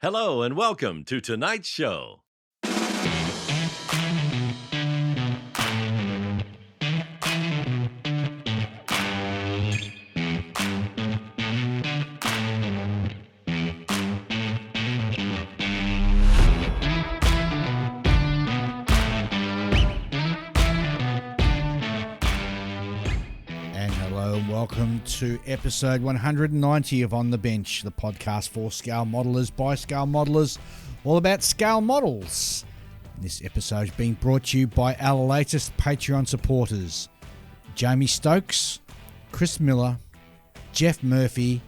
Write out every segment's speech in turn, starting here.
Hello and welcome to tonight's show. Welcome to episode 190 of On the Bench, the podcast for scale modelers by scale modelers, all about scale models. This episode is being brought to you by our latest Patreon supporters, Jamie Stokes, Chris Miller, Jeff Murphy,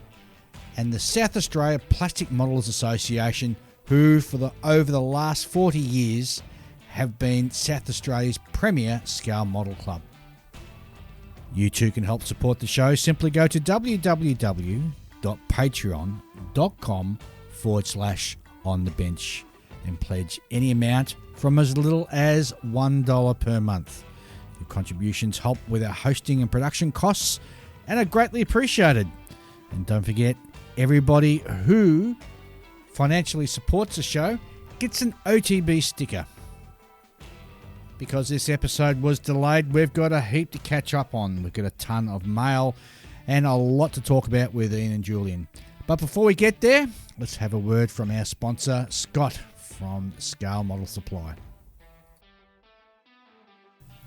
and the South Australia Plastic Modelers Association, who over the last 40 years have been South Australia's premier scale model club. You too can help support the show. Simply go to www.patreon.com/onthebench and pledge any amount from as little as $1 per month. Your contributions help with our hosting and production costs and are greatly appreciated. And don't forget, everybody who financially supports the show gets an OTB sticker. Because this episode was delayed, we've got a heap to catch up on. We've got a ton of mail and a lot to talk about with Ian and Julian. But before we get there, let's have a word from our sponsor, Scott from Scale Model Supply.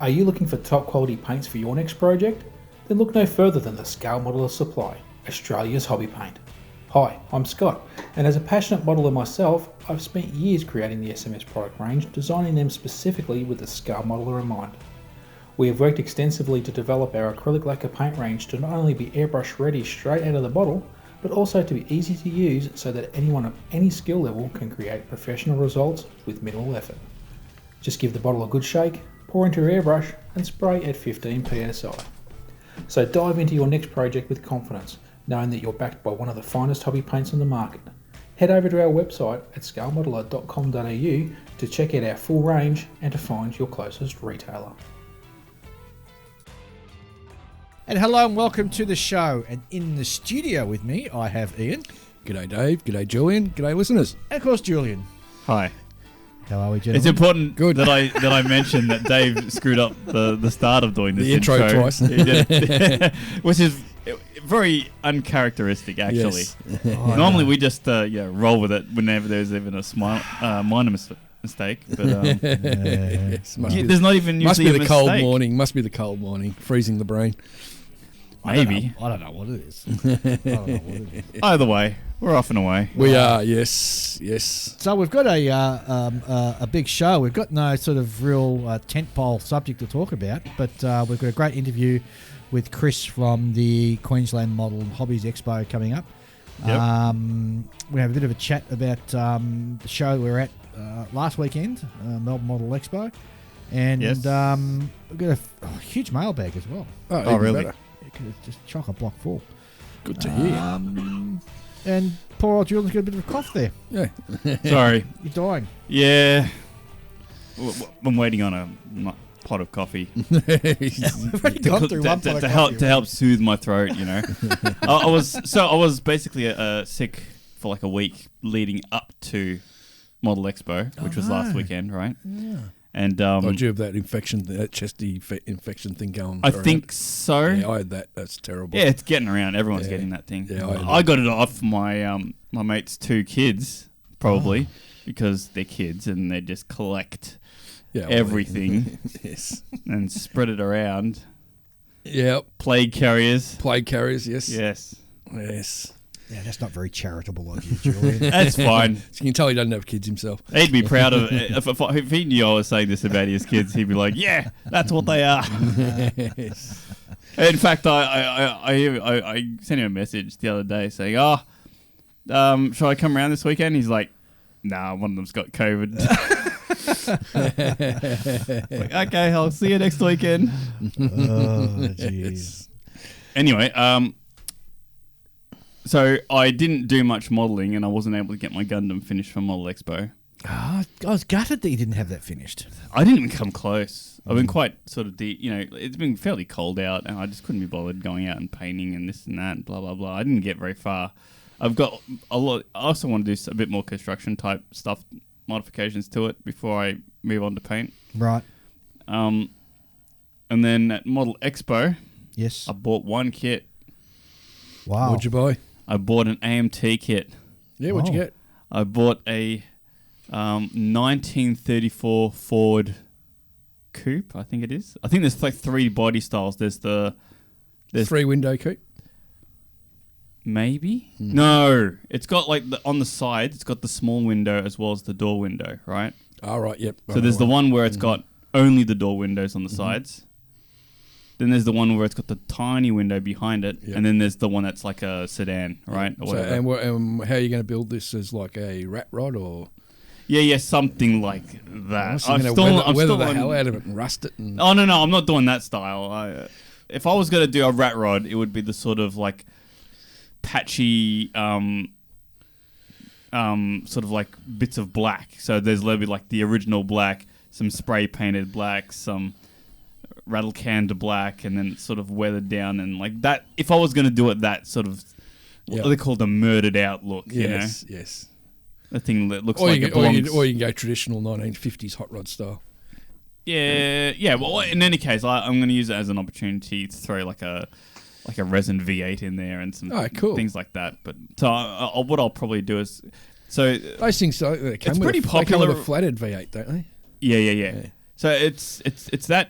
Are you looking for top quality paints for your next project? Then look no further than the Scale Modeler Supply, Australia's hobby paint. Hi, I'm Scott, and as a passionate modeler myself, I've spent years creating the SMS product range, designing them specifically with the scale modeler in mind. We have worked extensively to develop our acrylic lacquer paint range to not only be airbrush ready straight out of the bottle, but also to be easy to use so that anyone of any skill level can create professional results with minimal effort. Just give the bottle a good shake, pour into your airbrush, and spray at 15 psi. So dive into your next project with confidence, knowing that you're backed by one of the finest hobby paints on the market. Head over to our website at scalemodeler.com.au to check out our full range and to find your closest retailer. And hello and welcome to the show. And in the studio with me, I have Ian. G'day Dave, g'day Julian, g'day listeners. And of course, Julian. Hi. How are we, gentlemen? It's important Good. that I mention that Dave screwed up the start of doing this The intro twice. Which is very uncharacteristic, actually. Yes. Normally we just roll with it whenever there's even a minor mistake. But Yes, there's not even must usually be the a cold mistake. morning. Must be the cold morning, freezing the brain. Maybe. I don't know what it is. Either way, we're off and away. We are, yes. So we've got a big show. We've got no sort of real tentpole subject to talk about, but we've got a great interview with Chris from the Queensland Model and Hobbies Expo coming up. Yep. We have a bit of a chat about the show we were at last weekend, Melbourne Model Expo, and Yes. we've got a huge mailbag as well. Oh, even really? better. It's just chock-a-block full. Good to hear. And poor old Julian's got a bit of a cough there. Yeah. Sorry. You're dying. Yeah. I'm waiting on a pot of coffee. We've already gone through one pot of coffee, to help soothe my throat, you know. I was basically sick for like a week leading up to Model Expo, which was last weekend, right? Yeah. And Oh, do you have that infection, that chesty infection thing going I around? think so. Yeah, I had that. That's terrible. Yeah, it's getting around. Everyone's Yeah. getting that thing. Yeah, I got it off my my mate's two kids, probably, because they're kids and they just collect Yeah, everything Yes. and spread it around. Yeah. Plague carriers. Plague carriers, yes. Yes. Yes. Yeah, that's not very charitable of you, Julian. That's fine. So you can tell he doesn't have kids himself. He'd be proud of it. If he knew I was saying this about his kids, he'd be like, yeah, that's what they are. Yes. In fact, I sent him a message the other day saying, shall I come around this weekend? He's like, nah, one of them's got COVID. Like, okay, I'll see you next weekend. Oh, jeez. Anyway, so I didn't do much modelling and I wasn't able to get my Gundam finished for Model Expo. I was gutted that you didn't have that finished. I didn't even come close. I've been quite sort of it's been fairly cold out and I just couldn't be bothered going out and painting and this and that and blah, blah, blah. I didn't get very far. I've got a lot. I also want to do a bit more construction type stuff, modifications to it before I move on to paint. Right. And then at Model Expo, Yes. I bought one kit. Wow. What'd you buy? I bought an AMT kit. Yeah, what'd you get? I bought a 1934 Ford Coupe, I think it is. I think there's like 3 body styles. There's 3-window coupe. Maybe? No. It's got like on the side, it's got the small window as well as the door window, right? All right, yep. So there's the one where it's got only the door windows on the sides. Then there's the one where it's got the tiny window behind it. Yep. And then there's the one that's like a sedan, right? Or So, whatever. and how are you going to build this as like a rat rod or? Yeah, something like that. I'm I'm going to weather still the on- hell out of it and rust it. And, Oh, no, I'm not doing that style. If I was going to do a rat rod, it would be the sort of like patchy, sort of like bits of black. So there's a little bit like the original black, some spray painted black, some rattle canned black, and then it's sort of weathered down and like that. If I was going to do it, that sort of what they call the murdered out look, yes, you know? yes. The thing that looks Or like you, it or, belongs. you, or you can go traditional 1950s hot rod style. Yeah. Well, in any case, I'm going to use it as an opportunity to throw like a resin V8 in there and some Cool. things like that. But so what I'll probably do is Those things they come It's with pretty They come popular- with a flatted V8, don't they? yeah. So it's that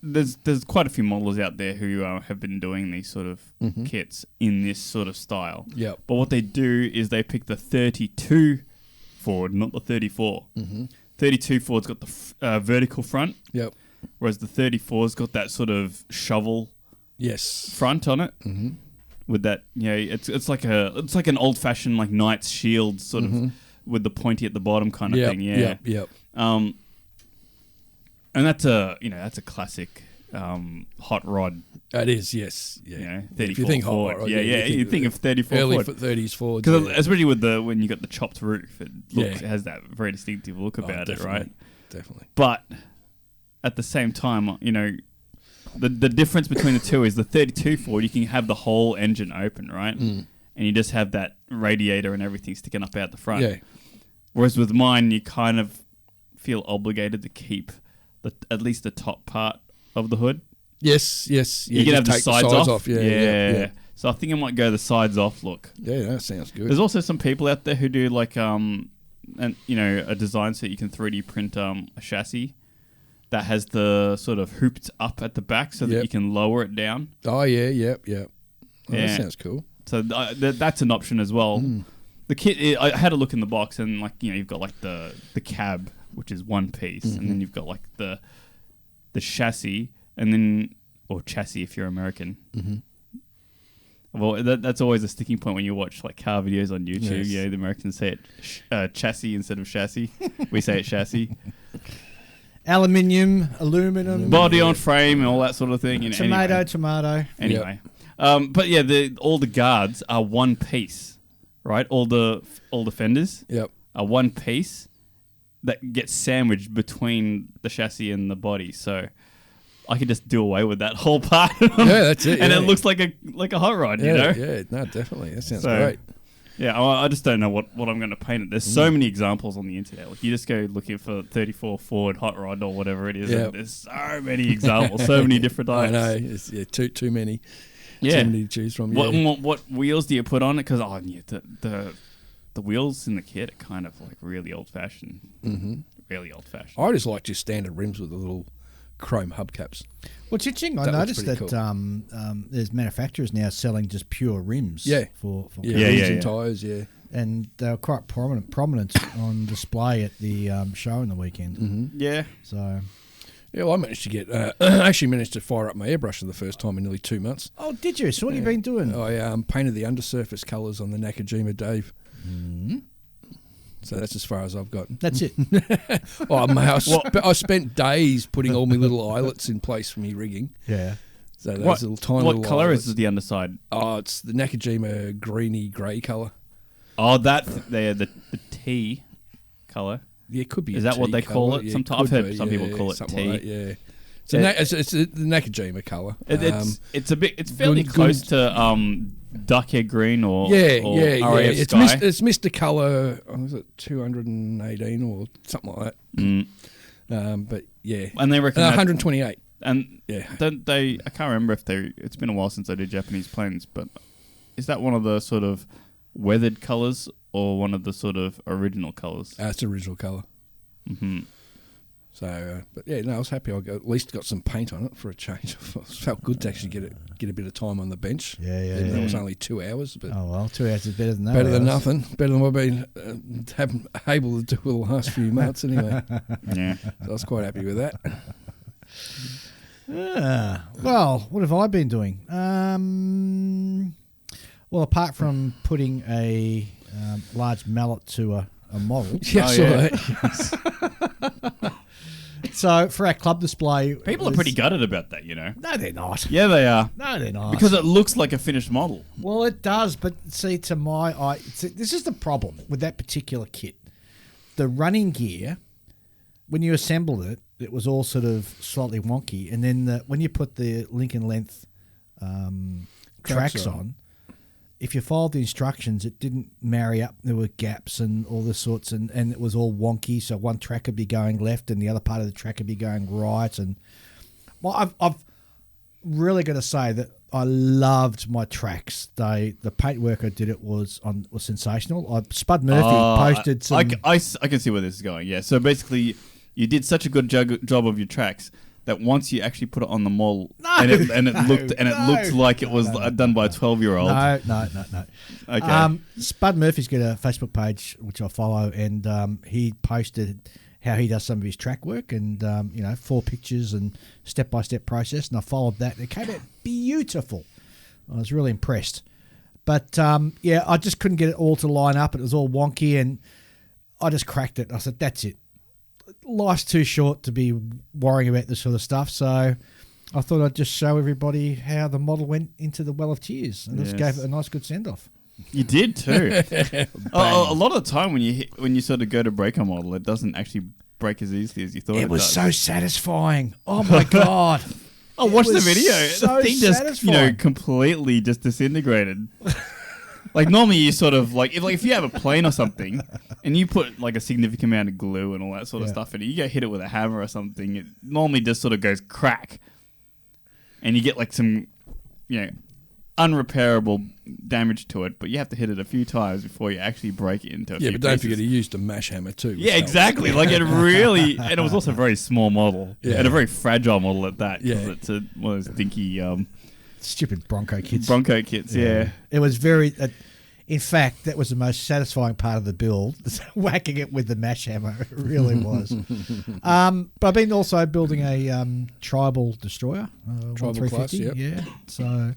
there's quite a few models out there who have been doing these sort of kits in this sort of style. Yep. But what they do is they pick the 32 Ford, not the 34. 32 Ford's got the vertical front, Yep. whereas the 34's got that sort of shovel Yes. front on it. With that, it's like an old fashioned like knight's shield sort of with the pointy at the bottom kind of thing. Yeah. Yep. And that's a classic hot rod. It is, yes. Yeah. 34 If you think hot Ford. rod, you think of 34 early Ford. 30s Ford. Because especially with when you got the chopped roof, it Yeah. has that very distinctive look about it, right? Definitely. But at the same time, the difference between the two is the 32 Ford, you can have the whole engine open, right? And you just have that radiator and everything sticking up out the front. Yeah. Whereas with mine, you kind of feel obligated to keep at least the top part of the hood. Yes. Yeah, You can have the take sides off. Yeah. So I think I might go the sides off look. Yeah, that sounds good. There's also some people out there who do like a design so you can 3D print a chassis that has the sort of hooped up at the back so that you can lower it down. Oh, yeah. Oh, that sounds cool. So that's an option as well. The kit, I had a look in the box and you've got like the cab, which is one piece, and then you've got like the chassis, and then or chassis if you're American. Well, that's always a sticking point when you watch like car videos on YouTube. Yes. Yeah, the Americans say it chassis instead of chassis. We say it chassis. Aluminium, aluminum, Body on frame and all that sort of thing. tomato. Anyway. But yeah, all the guards are one piece, right? All the fenders Yep. are one piece that gets sandwiched between the chassis and the body. So I could just do away with that whole part. Yeah, that's it. And yeah. it looks like a hot rod, you know? Yeah, no, definitely. That sounds So, great. Yeah, I just don't know what I'm going to paint it. There's so many examples on the internet. Like you just go looking for 34 Ford hot rod or whatever it is. Yeah. And there's so many examples, so many different I types. know. It's, too many. Yeah. Too many to choose from. Yeah. What wheels do you put on it? Because the wheels in the kit are kind of like really old fashioned. Really old fashioned. I just like just standard rims with the little chrome hubcaps. What's interesting, I That looks noticed pretty that there's manufacturers now selling just pure rims. Yeah. For Yeah, cars. rims yeah. and tyres, yeah. And they were quite prominent on display at the show in the weekend. Yeah. So, Yeah, well, I managed to get, actually managed to fire up my airbrush for the first time in nearly 2 months. oh, did you? So what have you been doing? I painted the undersurface colours on the Qmhe. So that's as far as I've gotten. That's it. Oh, mate, I spent days putting all my little eyelets in place for me rigging. Yeah. So those little tiny What little colour eyelets. is the underside? Oh, it's the Qmhe greeny grey colour. Oh, the T colour. Yeah, it could be. Is a that what tea they call colour. it? Yeah, Sometimes I've could heard be, some people call it something tea. like that, yeah. It's the Qmhe colour. It's fairly close to duckhead green or Yeah. RAF It's sky. it's Mr. Colour. Was it 218 or something like that? But yeah, And they reckon that- 128. And Yeah. don't they? I can't remember if they. It's been a while since I did Japanese planes, but is that one of the sort of weathered colours or one of the sort of original colours? It's original colour. Mm-hmm. So, but yeah, no, I was happy. At least got some paint on it for a change. It felt good to actually get a bit of time on the bench. Yeah. Even though it was only 2 hours, but Oh well, 2 hours is better than that. better than nothing. Better than what I've been able to do for the last few months anyway. Yeah. So I was quite happy with that. Well, what have I been doing? Well, apart from putting a large mallet to a model. Yeah, I saw that. So for our club display, People are pretty gutted about that, you know. No, they're not. Yeah, they are. No, they're not. Because it looks like a finished model. Well, it does, but see, to my eye, this is the problem with that particular kit. The running gear, when you assembled it, it was all sort of slightly wonky, and then when you put the Lincoln Length tracks on, if you followed the instructions, it didn't marry up. There were gaps and all this sorts, and it was all wonky. So one track would be going left, and the other part of the track would be going right. And well, I've really got to say that I loved my tracks. The paintwork I did it was sensational. Spud Murphy posted some. I can see where this is going. Yeah. So basically, you did such a good job of your tracks that once you actually put it on the model, it looked like it was done by a 12-year-old. No. Okay. Spud Murphy's got a Facebook page which I follow, and he posted how he does some of his track work, and 4 pictures and step-by-step process, and I followed that. It came out beautiful. I was really impressed. But I just couldn't get it all to line up. It was all wonky, and I just cracked it. I said, that's it. Life's too short to be worrying about this sort of stuff, so I thought I'd just show everybody how the model went into the well of tears, and just gave it a nice good send-off. You did too. A lot of the time when you sort of go to break a model, it doesn't actually break as easily as you thought. It was does. so satisfying. Oh my god! I watched the video. So the thing just satisfying. completely just disintegrated. Like normally you sort of if you have a plane or something and you put like a significant amount of glue and all that sort of stuff in it, you go hit it with a hammer or something, it normally just sort of goes crack. And you get like some, unrepairable damage to it, but you have to hit it a few times before you actually break it into a few Yeah, but don't pieces. forget he used a mash hammer too. Yeah, exactly. Like it really, and it was also a very small model and a very fragile model at that. Yeah. It's one of those dinky Stupid Bronco kits. Bronco kits. Yeah. It was very. In fact, that was the most satisfying part of the build. Whacking it with the mash hammer, it really was. But I've been also building a tribal destroyer, Tribal class, 350. Yeah, so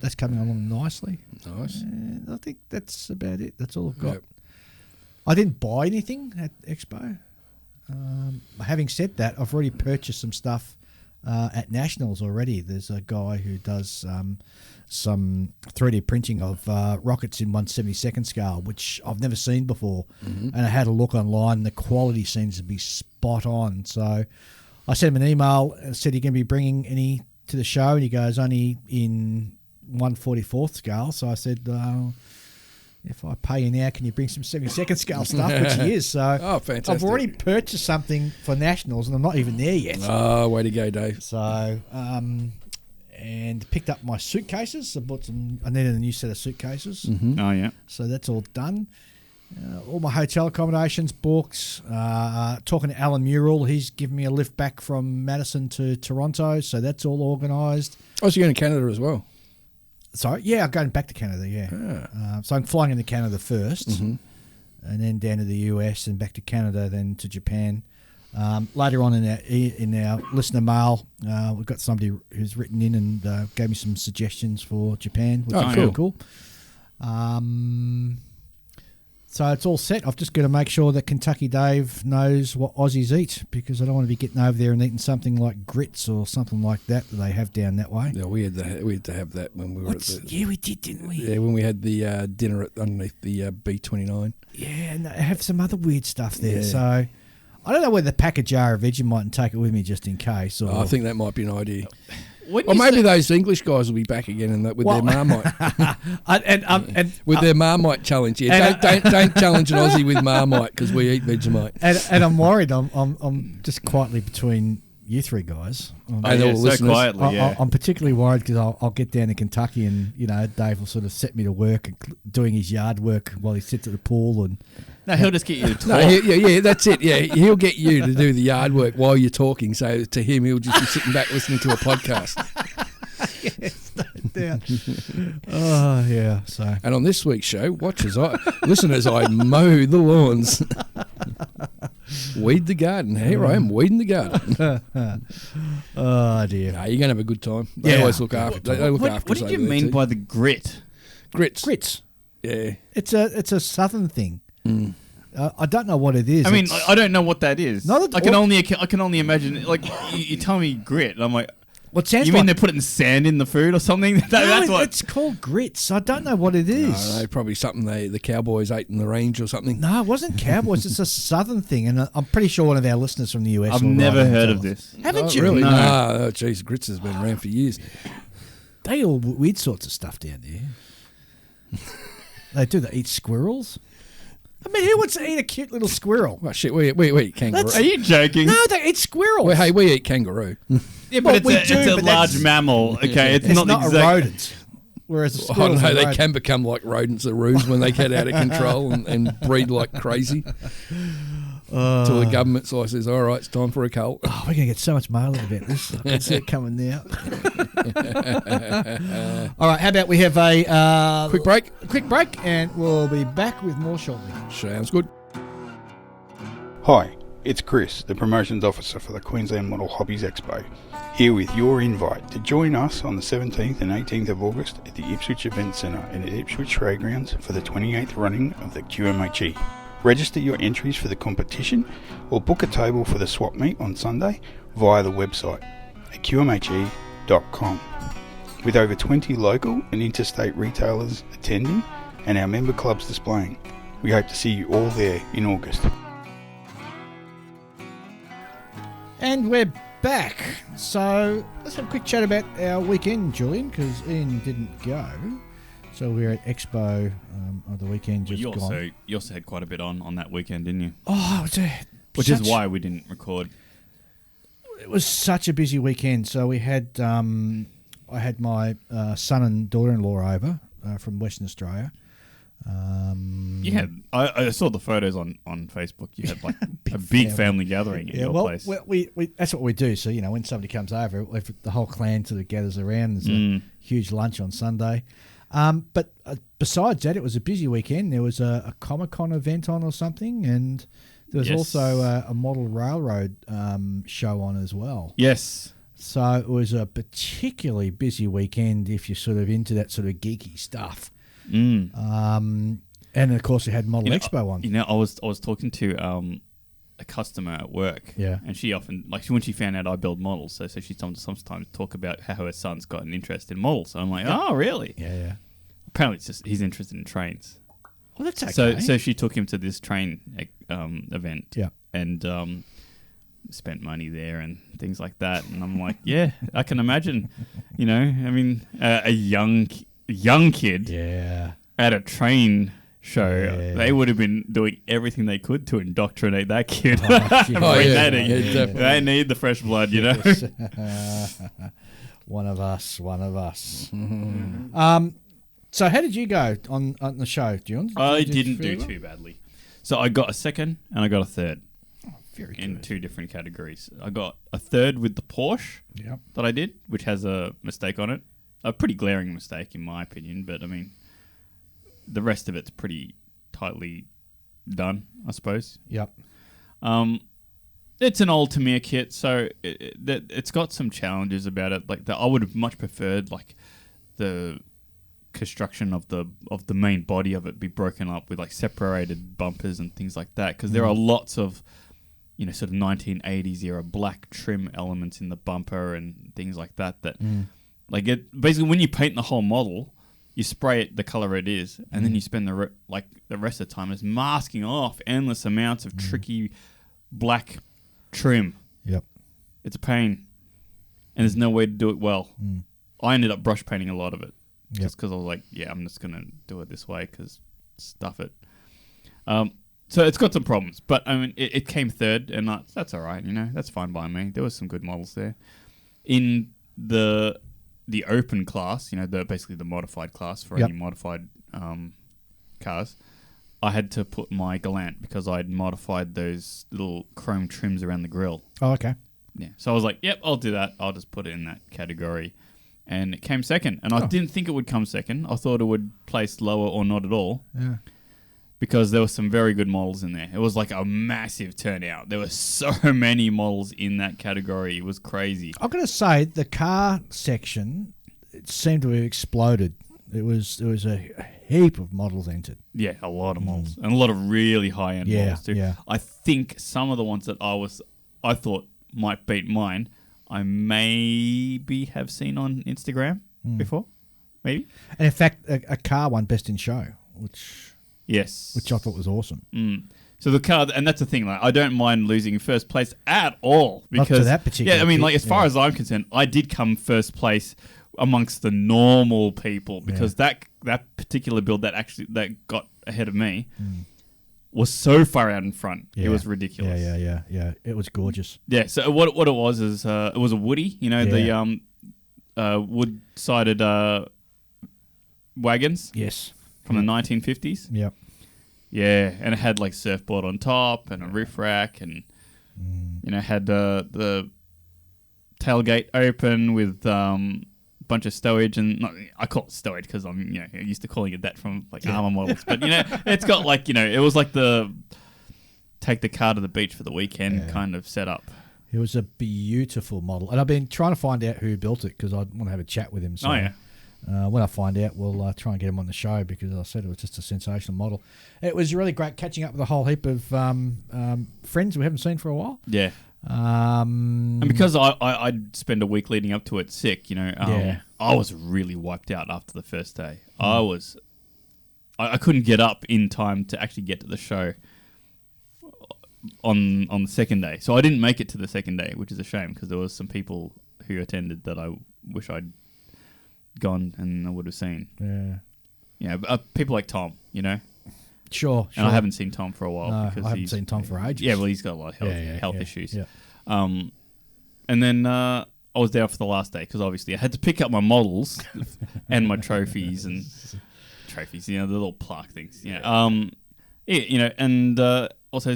that's coming along nicely. Nice. And I think that's about it. That's all I've got. Yep. I didn't buy anything at Expo. Having said that, I've already purchased some stuff at Nationals already. There's a guy who does some 3D printing of rockets in 1/72nd scale, which I've never seen before. And I had a look online. The quality seems to be spot on. So I sent him an email and said, "Are you going to be bringing any to the show?" And he goes, "Only in 1/44th scale." So I said, if I pay you now, can you bring some 72nd scale stuff? Which he is. So fantastic. I've already purchased something for Nationals, and I'm not even there yet. Oh, way to go, Dave. So, and picked up my suitcases. I needed a new set of suitcases. Oh yeah. So that's all done. All my hotel accommodations booked. Talking to Alan Murrell, he's given me a lift back from Madison to Toronto, so that's all organised. Oh, so you're going to Canada as well? Sorry, yeah, I'm going back to Canada, yeah. So I'm flying into Canada first, and then down to the US, and back to Canada, then to Japan. Later on in our listener mail, we've got somebody who's written in and gave me some suggestions for Japan, which is really cool. So it's all set. I've just got to make sure that Kentucky Dave knows what Aussies eat, because I don't want to be getting over there and eating something like grits or something like that they have down that way. Yeah, we had to have that when we were Yeah, we did, didn't we? Yeah, when we had the dinner underneath the B29. Yeah, and I have some other weird stuff there. Yeah. So I don't know whether to pack a jar of Vegemite and take it with me just in case. Or I think that might be an idea. Or maybe those English guys will be back again with their Marmite. With their Marmite challenge. Yeah, don't challenge an Aussie with Marmite because we eat Vegemite. And I'm worried. I'm just quietly between you three guys. So quietly, yeah. I'm particularly worried because I'll get down to Kentucky and Dave will sort of set me to work and doing his yard work while he sits at the pool and. No, he'll just get you to talk. No, yeah, that's it. Yeah, he'll get you to do the yard work while you're talking. So to him, he'll just be sitting back listening to a podcast. Yes, no doubt. Oh yeah. So. And on this week's show, listen as I mow the lawns, weed the garden. Here I am weeding the garden. Oh dear. No, you're gonna have a good time. They always look after. They look after What us did you over there mean too. by the grit? Grits? Yeah. It's a southern thing. I don't know what it is. I mean, I don't know what that is. Not I can only imagine. Like you tell me grit, and I'm like, what sounds you mean they're putting sand in the food or something? That's what it's called grits. I don't know what it is. No, probably something the cowboys ate in the range or something. No, it wasn't cowboys. It's a southern thing, and I'm pretty sure one of our listeners from the US. I've will never write in heard and of tell us. this. Haven't Oh, you? really? No. No. Oh, geez, grits has been around for years. They eat all weird sorts of stuff down there. They do. They eat squirrels. I mean, who wants to eat a cute little squirrel? Well, shit, we eat kangaroo. Are you joking? No, they eat squirrels. Well, we eat kangaroo. Yeah, Well, but we it's do, a but large that's- mammal. Okay, it's, It's not exact- a rodent. Whereas a Oh, squirrel's a no, they rodent. can become like rodents or roos when they get out of control and breed like crazy. Until the government sort of says, all right, it's time for a cult. Oh, we're going to get so much mail about this. I can see it coming now. All right, how about we have a Quick break. Quick break, and we'll be back with more shortly. Sounds good. Hi, it's Chris, the Promotions Officer for the Queensland Model Hobbies Expo, here with your invite to join us on the 17th and 18th of August at the Ipswich Event Centre in the Ipswich Showgrounds for the 28th running of the Qmhe. Register your entries for the competition or book a table for the swap meet on Sunday via the website at qmhe.com. With over 20 local and interstate retailers attending and our member clubs displaying, we hope to see you all there in August. And we're back. So let's have a quick chat about our weekend, Julian, because Ian didn't go. So we were at Expo on the weekend just gone. You also had quite a bit on that weekend, didn't you? Oh, Which is why we didn't record. It was such a busy weekend. So we had I had my son and daughter-in-law over from Western Australia. You had. I saw the photos on Facebook. You had like a big family gathering at your place. Well, we that's what we do. So when somebody comes over, the whole clan sort of gathers around. There's a huge lunch on Sunday. But besides that, it was a busy weekend. There was a Comic-Con event on or something, and there was also a model railroad show on as well. Yes. So it was a particularly busy weekend if you're sort of into that sort of geeky stuff. And of course, we had Model Expo on. I was talking to a customer at work. Yeah. And she often, when she found out I build models, so she sometimes talk about how her son's got an interest in models. So I'm like, oh, really? Yeah. Apparently, it's just he's interested in trains. Well, that's okay. So she took him to this train event. Yeah. And spent money there and things like that. And I'm like, yeah, I can imagine. A young kid. Yeah. At a train show, they would have been doing everything they could to indoctrinate that kid. They need the fresh blood, One of us. So how did you go on the show, John? I didn't do too badly. So I got a second and I got a third. Very good. In two different categories. I got a third with the Porsche that I did, which has a mistake on it. A pretty glaring mistake in my opinion, but I mean, the rest of it's pretty tightly done, I suppose. Yep. It's an old Tamiya kit, so it's got some challenges about it. Like I would have much preferred like the construction of the main body of it be broken up with like separated bumpers and things like that, because there are lots of sort of 1980s era black trim elements in the bumper and things like that. Like it basically when you paint the whole model, you spray it the color it is, and then you spend the rest of the time is masking off endless amounts of tricky black trim. Yep. It's a pain. and there's no way to do it well. I ended up brush painting a lot of it just because I was like, yeah, I'm just going to do it this way because stuff it. So it's got some problems, but I mean, it came third, and that's all right, that's fine by me. There was some good models there. In the open class, basically the modified class for any modified cars, I had to put my Galant because I'd modified those little chrome trims around the grille. Oh, okay. Yeah, so I was like, yep, I'll do that. I'll just put it in that category. And it came second, and I didn't think it would come second. I thought it would place lower or not at all. Yeah. Because there were some very good models in there. It was like a massive turnout. There were so many models in that category. It was crazy. I've got to say, the car section, it seemed to have exploded. There was a heap of models entered. Yeah, a lot of models. And a lot of really high-end models too. Yeah. I think some of the ones that I thought might beat mine, I maybe have seen on Instagram before. Maybe. And in fact, a car won Best in Show, which I thought was awesome. So the car, and that's the thing, like I don't mind losing first place at all. Because, not to that particular. Yeah, I mean, like as far as I'm concerned, I did come first place amongst the normal people because that particular build that got ahead of me was so far out in front. It was ridiculous. Yeah. It was gorgeous. Yeah. So what it was is it was a Woody, the wood-sided wagons. Yes. From the 1950s. Yep. Yeah, and it had like surfboard on top and a roof rack, and had the tailgate open with bunch of stowage, and I call it stowage because I'm used to calling it that from like Armour models, but it's got like it was like the take the car to the beach for the weekend kind of setup. It was a beautiful model, and I've been trying to find out who built it because I want to have a chat with him. So. When I find out, we'll try and get him on the show because I said it was just a sensational model. It was really great catching up with a whole heap of friends we haven't seen for a while. Yeah. And because I'd spend a week leading up to it sick, I was really wiped out after the first day. I couldn't get up in time to actually get to the show on the second day. So I didn't make it to the second day, which is a shame because there was some people who attended that I wish I'd gone and I would have seen. People like Tom, Sure. And I haven't seen Tom for a while. No, because I haven't seen Tom for ages. Yeah, well, he's got a lot of health issues. Yeah. And then I was there for the last day because obviously I had to pick up my models and my trophies and the little plaque things. And also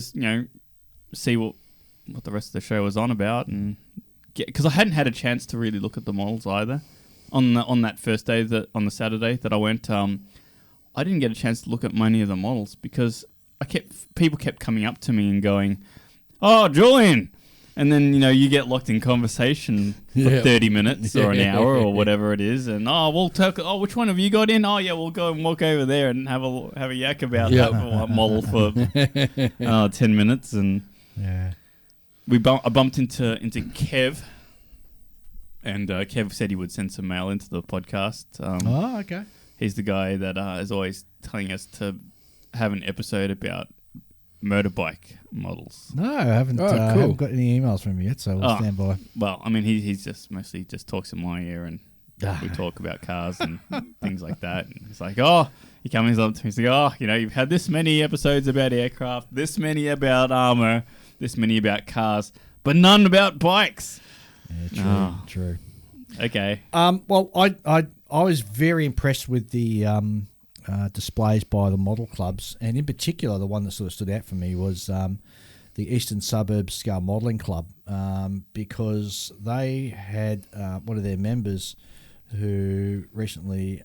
see what the rest of the show was on about, and because I hadn't had a chance to really look at the models either. On that first day, on the Saturday that I went, I didn't get a chance to look at many of the models because people kept coming up to me and going, "Oh, Julian," and then you get locked in conversation for 30 minutes or an hour or whatever it is, and we'll talk. Oh, which one have you got in? Oh, yeah, we'll go and walk over there and have a yak about that model for 10 minutes, and I bumped into Kev. And Kev said he would send some mail into the podcast. Okay. He's the guy that is always telling us to have an episode about motorbike models. No, I haven't got any emails from him yet, so we'll stand by. Well, I mean, he's just mostly just talks in my ear, and we talk about cars and things like that. And he's like, he comes up to me, he's like, you've had this many episodes about aircraft, this many about armour, this many about cars, but none about bikes. Yeah, true. Okay. Well, I was very impressed with the displays by the model clubs, and in particular, the one that sort of stood out for me was the Eastern Suburbs Scale Modelling Club, because they had one of their members who recently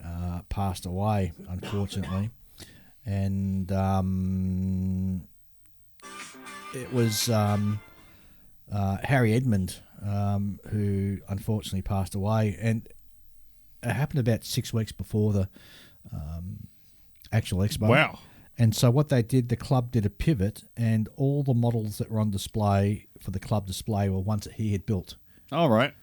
passed away, unfortunately, and it was Harry Edmond. Who unfortunately passed away, and it happened about 6 weeks before the actual expo. Wow. And so what they did, the club did a pivot, and all the models that were on display for the club display were ones that he had built. All right.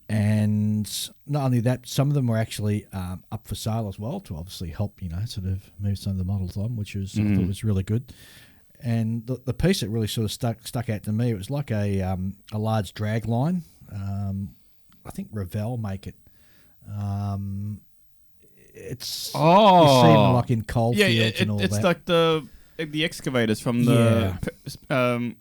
And not only that, some of them were actually up for sale as well to obviously help, sort of move some of the models on, which was I thought was really good. And the piece that really sort of stuck out to me, it was like a large drag line I think Revell make it. It's you see them like in coal fields and all it's that. like the excavators from the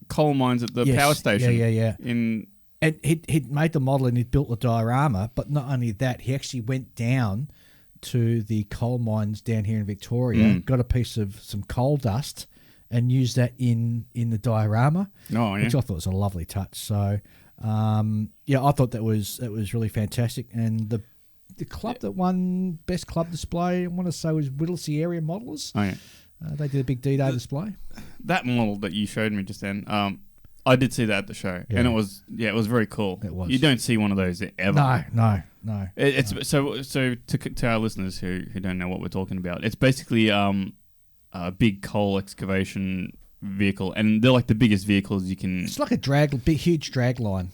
coal mines at the power station. Yeah. And he'd made the model and he'd built the diorama, but not only that, he actually went down to the coal mines down here in Victoria, got a piece of some coal dust, and used that in the diorama, which I thought was a lovely touch. So, I thought that was really fantastic. And the club that won Best Club Display, I want to say, was Whittlesea Area Modellers. Oh, yeah. They did a big D-Day display. That model that you showed me just then, I did see that at the show, and it was very cool. It was. You don't see one of those ever. No. It's so to our listeners who don't know what we're talking about. It's basically a big coal excavation vehicle, and they're like the biggest vehicles you can. It's like huge drag line.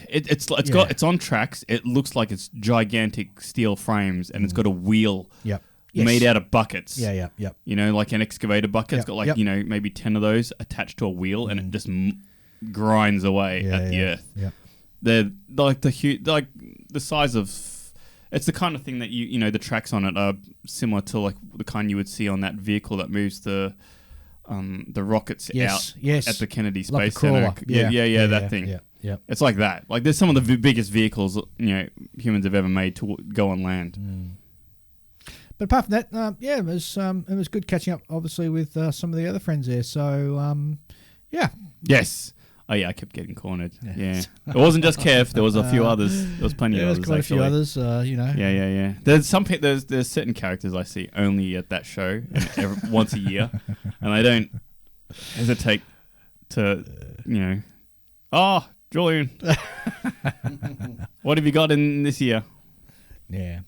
It's on tracks. It looks like it's gigantic steel frames, and it's got a wheel. Yep. Made out of buckets. Yeah. You know, like an excavator bucket. It's got maybe 10 of those attached to a wheel, and it just grinds away at the earth. Yeah. They're like the size of. It's the kind of thing that the tracks on it are similar to like the kind you would see on that vehicle that moves the rockets out at the Kennedy Space Center. Yeah, that thing. Yeah. It's like that. Like there's some of the biggest vehicles humans have ever made to go on land. But apart from that, it was good catching up, obviously, with some of the other friends there. So, yeah. Yes. Oh, yeah, I kept getting cornered. Yeah. It wasn't just Kev. There was a few others. There was plenty of others, quite actually. a few others, Yeah. There's certain characters I see only at that show once a year, and I don't hesitate to, oh, Julian, what have you got in this year? Yeah.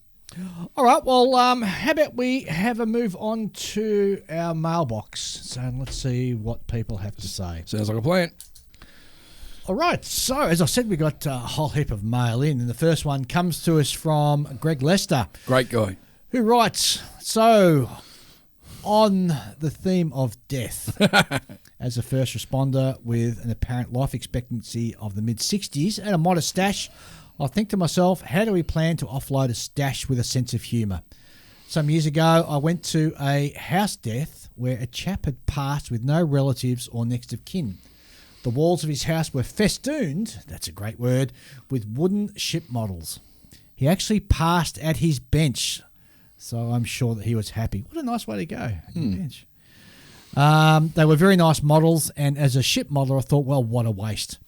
All right, well, how about we have a move on to our mailbox? So let's see what people have to say. Sounds like a plan. All right, so as I said, we got a whole heap of mail in, and the first one comes to us from Greg Lester. Great guy. Who writes, so on the theme of death, as a first responder with an apparent life expectancy of the mid-60s and a modest stash, I think to myself, how do we plan to offload a stash with a sense of humour? Some years ago, I went to a house death where a chap had passed with no relatives or next of kin. The walls of his house were festooned, that's a great word, with wooden ship models. He actually passed at his bench, so I'm sure that he was happy. What a nice way to go, at your bench. They were very nice models, and as a ship modeler, I thought, well, what a waste.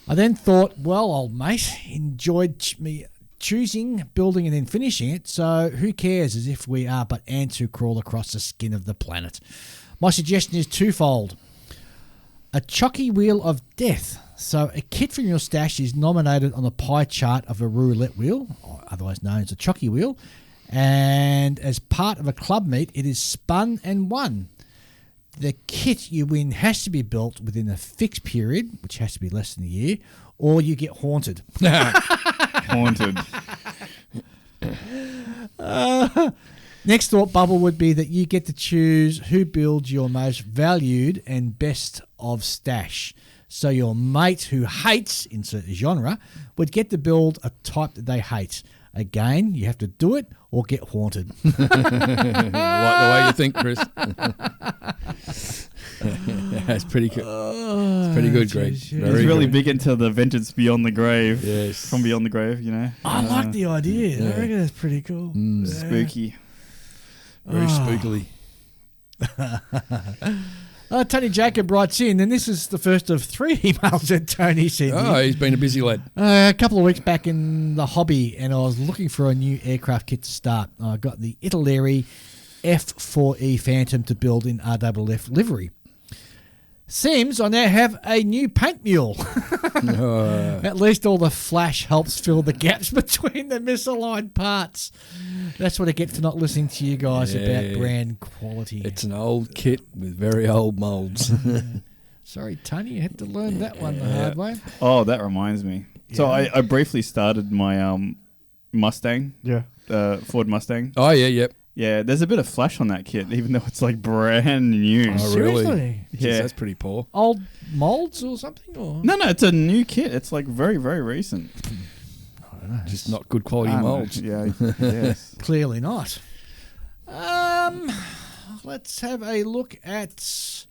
I then thought, well, old mate, enjoyed me choosing, building, and then finishing it, so who cares, as if we are but ants who crawl across the skin of the planet. My suggestion is twofold. A chocky wheel of death. So a kit from your stash is nominated on the pie chart of a roulette wheel, otherwise known as a chocky wheel, and as part of a club meet, it is spun and won. The kit you win has to be built within a fixed period, which has to be less than a year, or you get haunted. Haunted. Next thought bubble would be that you get to choose who builds your most valued and best of stash. So your mate who hates, insert genre, would get to build a type that they hate. Again, you have to do it or get haunted. I like the way you think, Chris. That's pretty good. It's pretty good, Greg. He's really big into the vengeance beyond the grave. Yes. From beyond the grave, I like the idea. Yeah. I reckon that's pretty cool. Spooky. Very spookily. Tony Jacob writes in, and this is the first of 3 emails that Tony sent in. Oh, he's been a busy lad. A couple of weeks back in the hobby, and I was looking for a new aircraft kit to start. I got the Italeri F4E Phantom to build in RWF livery. Seems I now have a new paint mule. At least all the flash helps fill the gaps between the misaligned parts. That's what I get for not listening to you guys about brand quality. It's an old kit with very old moulds. Sorry, Tony, you had to learn that one the hard way. Oh, that reminds me. Yeah. So I briefly started my Mustang. Yeah. Ford Mustang. Oh, yeah, yep. Yeah, there's a bit of flash on that kit, even though it's like brand new. Oh, Seriously? Really? Yeah. Jeez, that's pretty poor. Old molds or something? Or? No, it's a new kit. It's like very, very recent. Just not good quality molds. Yeah, yes. Clearly not. Let's have a look at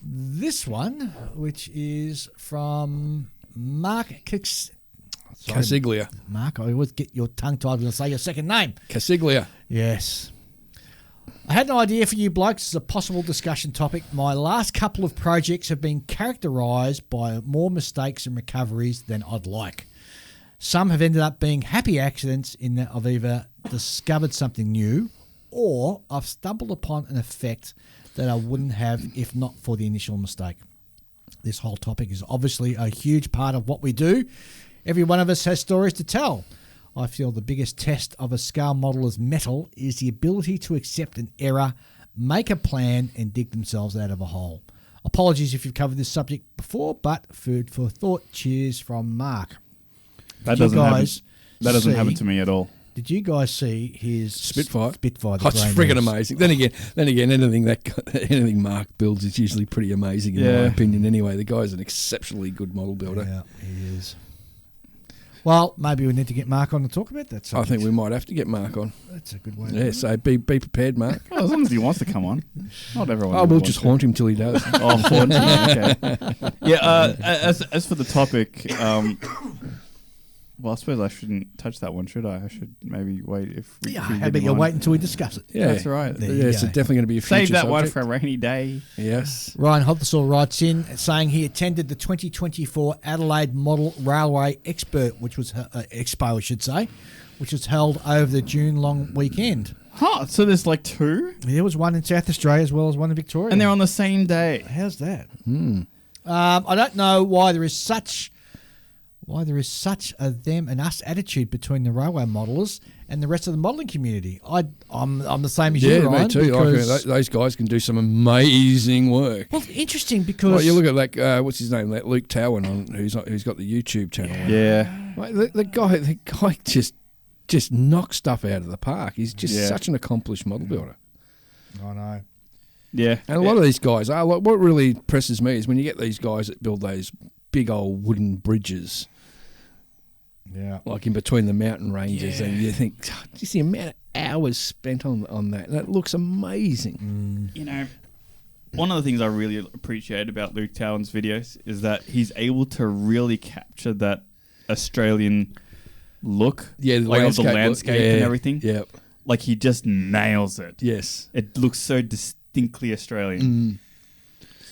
this one, which is from Mark Casiglia. Mark, I always get your tongue tied when I say your second name. Casiglia. Yes. I had an idea for you blokes as a possible discussion topic. My last couple of projects have been characterised by more mistakes and recoveries than I'd like. Some have ended up being happy accidents in that I've either discovered something new or I've stumbled upon an effect that I wouldn't have if not for the initial mistake. This whole topic is obviously a huge part of what we do. Every one of us has stories to tell. I feel the biggest test of a scale modeller's mettle is the ability to accept an error, make a plan, and dig themselves out of a hole. Apologies if you've covered this subject before, but food for thought. Cheers from Mark. That doesn't happen to me at all. Did you guys see his Spitfire? Spitfire. It's friggin' amazing. Then again, anything Mark builds is usually pretty amazing in my opinion. Anyway, the guy's an exceptionally good model builder. Yeah, he is. Well, maybe we need to get Mark on to talk about that subject. I think we might have to get Mark on. That's a good way. Yeah, so be prepared, Mark. Well, as long as he wants to come on. Not everyone. Oh, we'll just haunt him till he does. Oh, haunt him. Okay. Yeah. As for the topic, well, I suppose I shouldn't touch that one, should I? I should maybe wait if we. How about you wait until we discuss it? Yeah, that's right. It's definitely going to be a future Save that subject. one for a rainy day. Yes. Ryan Hodgsaw writes in saying he attended the 2024 Adelaide Model Railway which was Expo, I should say, which was held over the June long weekend. Huh? So there's like two, There was one in South Australia as well as one in Victoria, and they're on the same day. How's that? I don't know why there is such a them and us attitude between the railway modelers and the rest of the modelling community. I'm the same as you, Ryan. Me too. Those guys can do some amazing work. Well, interesting because you look at that. What's his name? That Luke Towan who's got the YouTube channel. Yeah. Like, the guy just knocks stuff out of the park. He's just such an accomplished model builder. I know. Yeah. And a lot of these guys are. Like, what really impresses me is when you get these guys that build those big old wooden bridges. Yeah, like in between the mountain ranges, and you think, just the amount of hours spent on that. That looks amazing. You know, one of the things I really appreciate about Luke Towan's videos is that he's able to really capture that Australian look, the of the landscape and everything. Yeah, like he just nails it. Yes, it looks so distinctly Australian.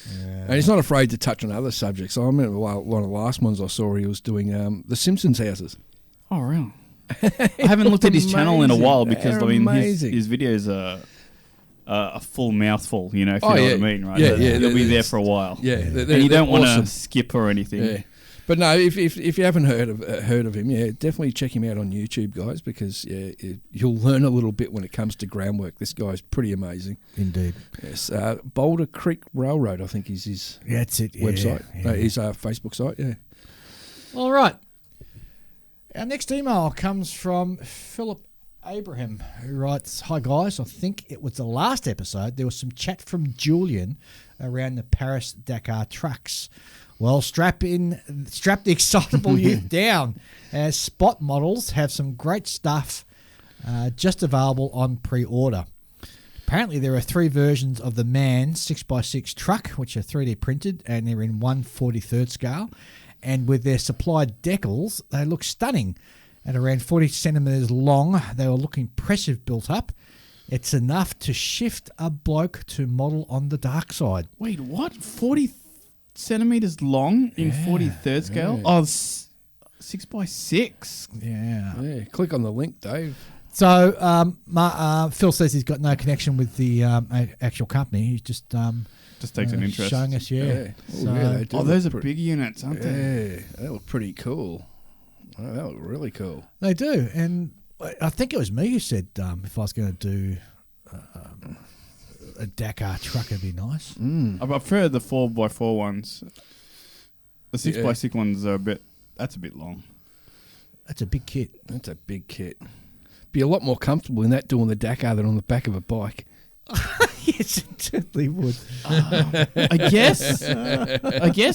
Yeah. And he's not afraid to touch on other subjects. I remember one of the last ones I saw, he was doing the Simpsons houses. Oh, really? I haven't looked at his channel in a while because his videos are a full mouthful, if you know what I mean, right? Yeah, they'll be there for a while. Yeah, and you don't want to skip or anything. Yeah. But no, if you haven't heard of him, definitely check him out on YouTube, guys, because you'll learn a little bit when it comes to groundwork. This guy's pretty amazing. Indeed. Yes. Boulder Creek Railroad, I think, is his website. Yeah. His Facebook site, yeah. All right. Our next email comes from Philip Abraham, who writes, "Hi guys, I think it was the last episode. There was some chat from Julian around the Paris-Dakar trucks. Well, strap the excitable youth down, as Spot Models have some great stuff just available on pre-order. Apparently, there are 3 versions of the Man 6x6 truck, which are 3D printed, and they're in 1/43 scale. And with their supplied decals, they look stunning. At around 40 centimetres long, they will look impressive built up. It's enough to shift a bloke to model on the dark side." Wait, what? 40 centimeters long in 43rd scale? Oh, 6x6. Yeah. Click on the link, Dave. So Phil says he's got no connection with the actual company. He's just takes an interest. Showing us, Those are big units, aren't they? Yeah, they look pretty cool. Oh, that look really cool. They do. And I think it was me who said if I was going to do a Dakar truck, it'd be nice. I prefer the 4x4 ones. The 6x6 ones are that's a bit long. That's a big kit. That's a big kit. Be a lot more comfortable in that doing the Dakar than on the back of a bike. Yes, it certainly would. I guess,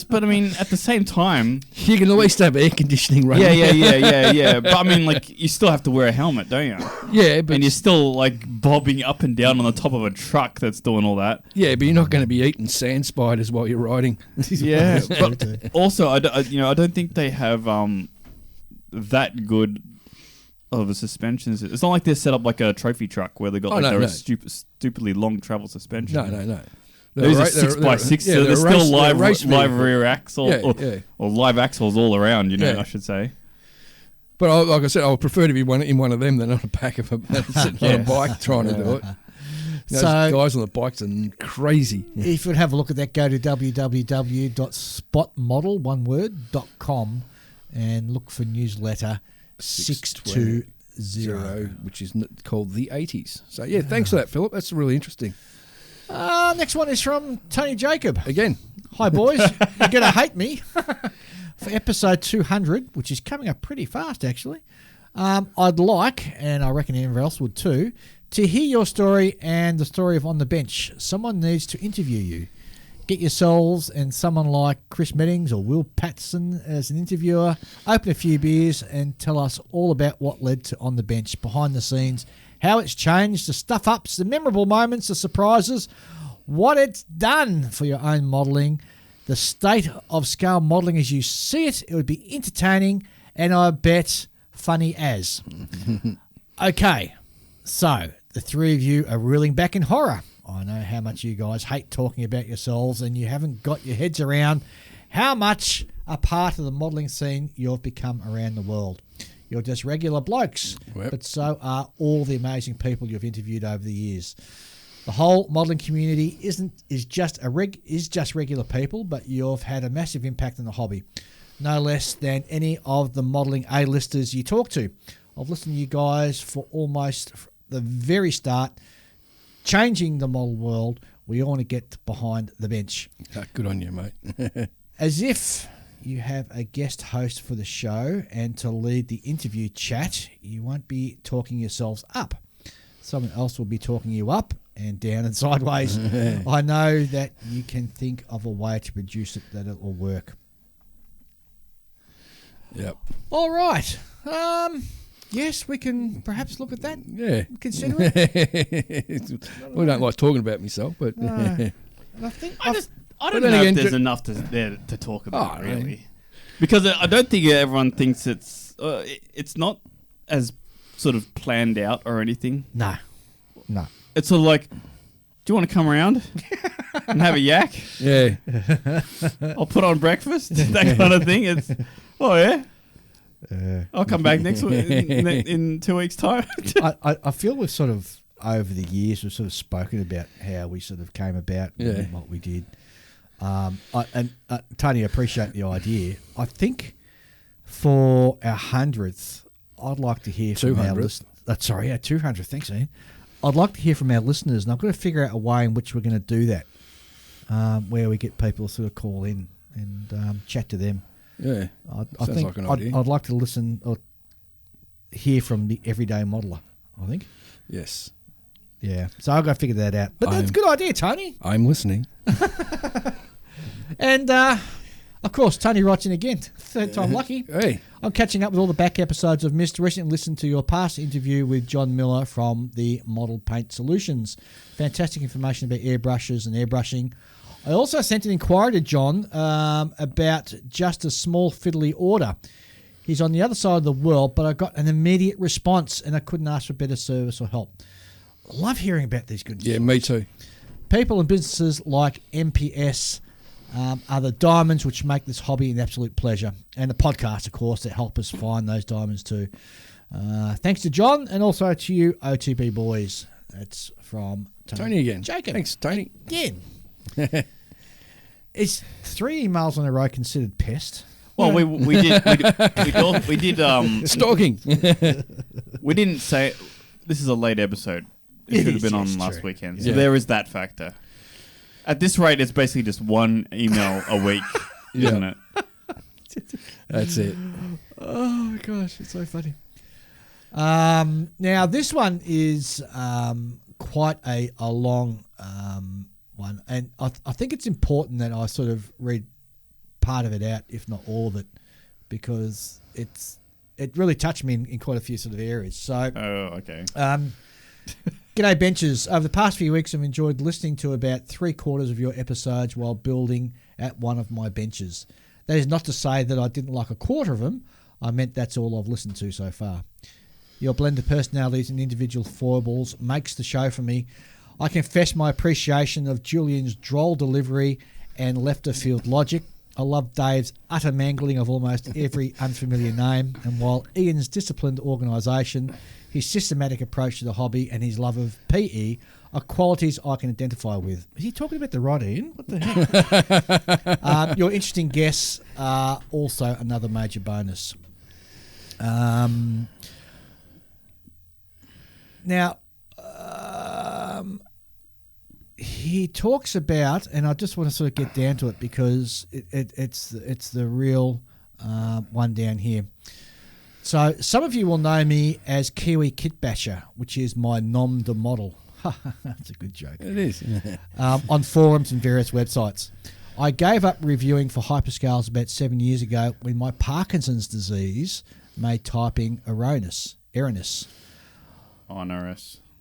but I mean, at the same time, You can at least have air conditioning running. yeah. But I mean, like, you still have to wear a helmet, don't you? Yeah, but And you're still like bobbing up and down on the top of a truck that's doing all that. yeah, but you're not going to be eating sand spiders while you're riding. Yeah, but also, I don't think they have that good of a suspension. It's not like they're set up like a trophy truck where they got stupidly long travel suspension. No. These are 6x6, so they're still live rear axle or live axles all around. I should say. But like I said, I would prefer to be in one of them than on a back of sitting on a bike trying to do it. Those guys on the bikes are crazy. If you'd have a look at that, go to www.spotmodel.com and look for newsletter 620, which is called The 80s. So, yeah, thanks for that, Philip. That's really interesting. Next one is from Tony Jacob. Again. Hi, boys. You're going to hate me. For episode 200, which is coming up pretty fast, actually, I'd like, and I reckon everyone else would too, to hear your story and the story of On the Bench. Someone needs to interview you. Get yourselves and someone like Chris Meddings or Will Patson as an interviewer, open a few beers and tell us all about what led to On the Bench, behind the scenes, how it's changed, the stuff-ups, the memorable moments, the surprises, what it's done for your own modelling, the state of scale modelling as you see it. It would be entertaining and I bet funny as. Okay, so the three of you are reeling back in horror. I know how much you guys hate talking about yourselves and you haven't got your heads around how much a part of the modelling scene you've become around the world. You're just regular blokes, but so are all the amazing people you've interviewed over the years. The whole modelling community is just regular people, but you've had a massive impact on the hobby, no less than any of the modelling A-listers you talk to. I've listened to you guys for almost the very start, changing the model world. We all want to get behind the bench. Good on you, mate. As if you have a guest host for the show and to lead the interview chat, you won't be talking yourselves up. Someone else will be talking you up and down and sideways. I know that you can think of a way to produce it that it will work. Yep. All right. Yes, we can perhaps look at that. Yeah. Consider it. We don't like talking about myself, but I think I don't know if there's enough there to talk about, really. Because I don't think everyone thinks it's not as sort of planned out or anything. No. It's sort of like, do you want to come around and have a yak? yeah. I'll put on breakfast, that kind of thing. It's, oh, yeah? I'll come back next week in 2 weeks' time. I feel we've sort of, over the years, we've sort of spoken about how we sort of came about and what we did. Tony, I appreciate the idea. I think for our 100th, I'd like to hear from our listeners. Our 200th. Thanks, Ian. I'd like to hear from our listeners, and I've got to figure out a way in which we're going to do that, where we get people to sort of call in and chat to them. Yeah, I think like an idea. I'd like to listen or hear from the everyday modeller, I think. Yes. Yeah. So I've got to figure that out. But that's a good idea, Tony. I'm listening. And, of course, Tony writes in again. Third time lucky. Hey. I'm catching up with all the back episodes I've missed. Recently listened to your past interview with John Miller from the Model Paint Solutions. Fantastic information about airbrushes and airbrushing. I also sent an inquiry to John about just a small fiddly order. He's on the other side of the world, but I got an immediate response and I couldn't ask for better service or help. I love hearing about these good Yeah, me too. People and businesses like MPS are the diamonds which make this hobby an absolute pleasure. And the podcast, of course, that help us find those diamonds too. Thanks to John and also to you, OTB boys. That's from Tony again. Jacob. Thanks, Tony. Again. Is 3 emails on a row considered pest? Well, we did stalking. We didn't say this is a late episode. It should have been on last weekend. So there is that factor. At this rate, it's basically just one email a week, isn't it? That's it. Oh my gosh, it's so funny. Now this one is quite a long one, and I think it's important that I sort of read part of it out, if not all of it, because it really touched me in quite a few sort of areas. So, okay. G'day benchers. Over the past few weeks, I've enjoyed listening to about 3/4 of your episodes while building at one of my benches. That is not to say that I didn't like 1/4 of them. I meant that's all I've listened to so far. Your blend of personalities and individual foibles makes the show for me. I confess my appreciation of Julian's droll delivery and left-of-field logic. I love Dave's utter mangling of almost every unfamiliar name, and while Ian's disciplined organisation, his systematic approach to the hobby, and his love of PE are qualities I can identify with. Is he talking about the right Ian? What the heck? Your interesting guests are also another major bonus. Now, he talks about, and I just want to sort of get down to it because it's the real one down here. So some of you will know me as Kiwi Kit Basher, which is my nom de model. That's a good joke. It is. On forums and various websites. I gave up reviewing for hyperscales about 7 years ago when my Parkinson's disease made typing erroneous.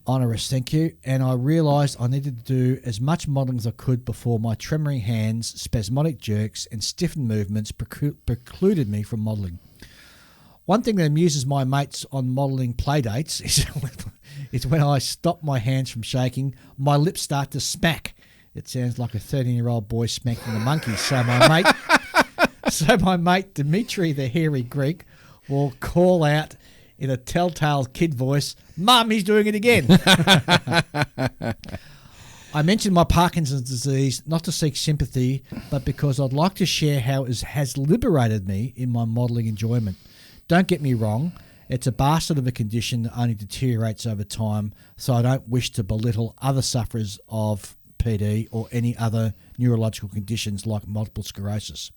Onerous, thank you. And I realised I needed to do as much modelling as I could before my tremoring hands, spasmodic jerks and stiffened movements precluded me from modelling. One thing that amuses my mates on modelling playdates is when I stop my hands from shaking, my lips start to smack. It sounds like a 13-year-old boy smacking a monkey. So my mate Dimitri, the hairy Greek, will call out in a telltale kid voice, "Mum, he's doing it again." I mentioned my Parkinson's disease not to seek sympathy, but because I'd like to share how it has liberated me in my modelling enjoyment. Don't get me wrong, it's a bastard of a condition that only deteriorates over time, so I don't wish to belittle other sufferers of PD or any other neurological conditions like multiple sclerosis.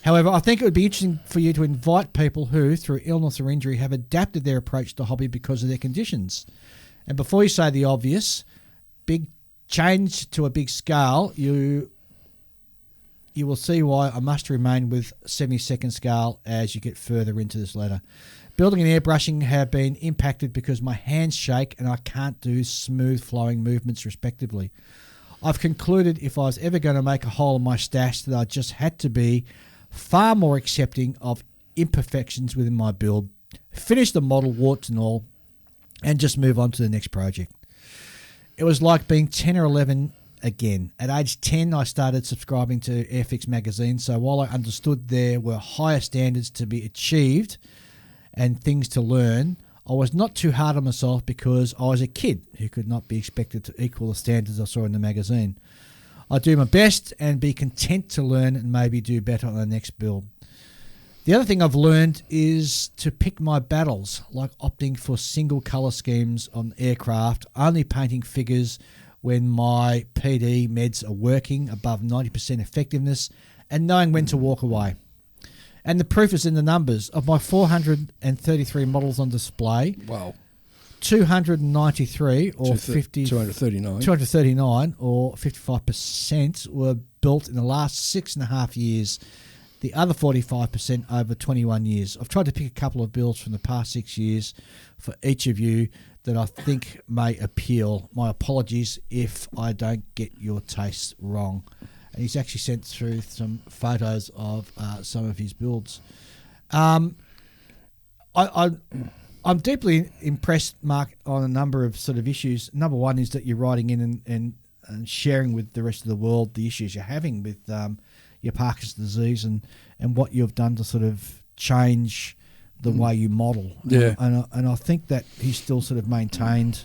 However, I think it would be interesting for you to invite people who, through illness or injury, have adapted their approach to hobby because of their conditions. And before you say the obvious, big change to a big scale, you will see why I must remain with 70-second scale as you get further into this letter. Building and airbrushing have been impacted because my hands shake and I can't do smooth flowing movements respectively. I've concluded if I was ever going to make a hole in my stash that I just had to be far more accepting of imperfections within my build, finish the model warts and all, and just move on to the next project. It was like being 10 or 11 again. At age 10, I started subscribing to Airfix magazine, so while I understood there were higher standards to be achieved and things to learn, I was not too hard on myself because I was a kid who could not be expected to equal the standards I saw in the magazine. I do my best and be content to learn and maybe do better on the next build. The other thing I've learned is to pick my battles, like opting for single colour schemes on aircraft, only painting figures when my PD meds are working above 90% effectiveness, and knowing when to walk away. And the proof is in the numbers. Of my 433 models on display, wow, 293 or 239 or 55% were built in the last 6.5 years. The other 45% over 21 years. I've tried to pick a couple of builds from the past 6 years for each of you that I think may appeal. My apologies if I don't get your tastes wrong. And he's actually sent through some photos of some of his builds. I'm deeply impressed, Mark, on a number of sort of issues. Number one is that you're writing in and sharing with the rest of the world the issues you're having with your Parkinson's disease and what you've done to sort of change the way you model. Yeah. And I think that he's still sort of maintained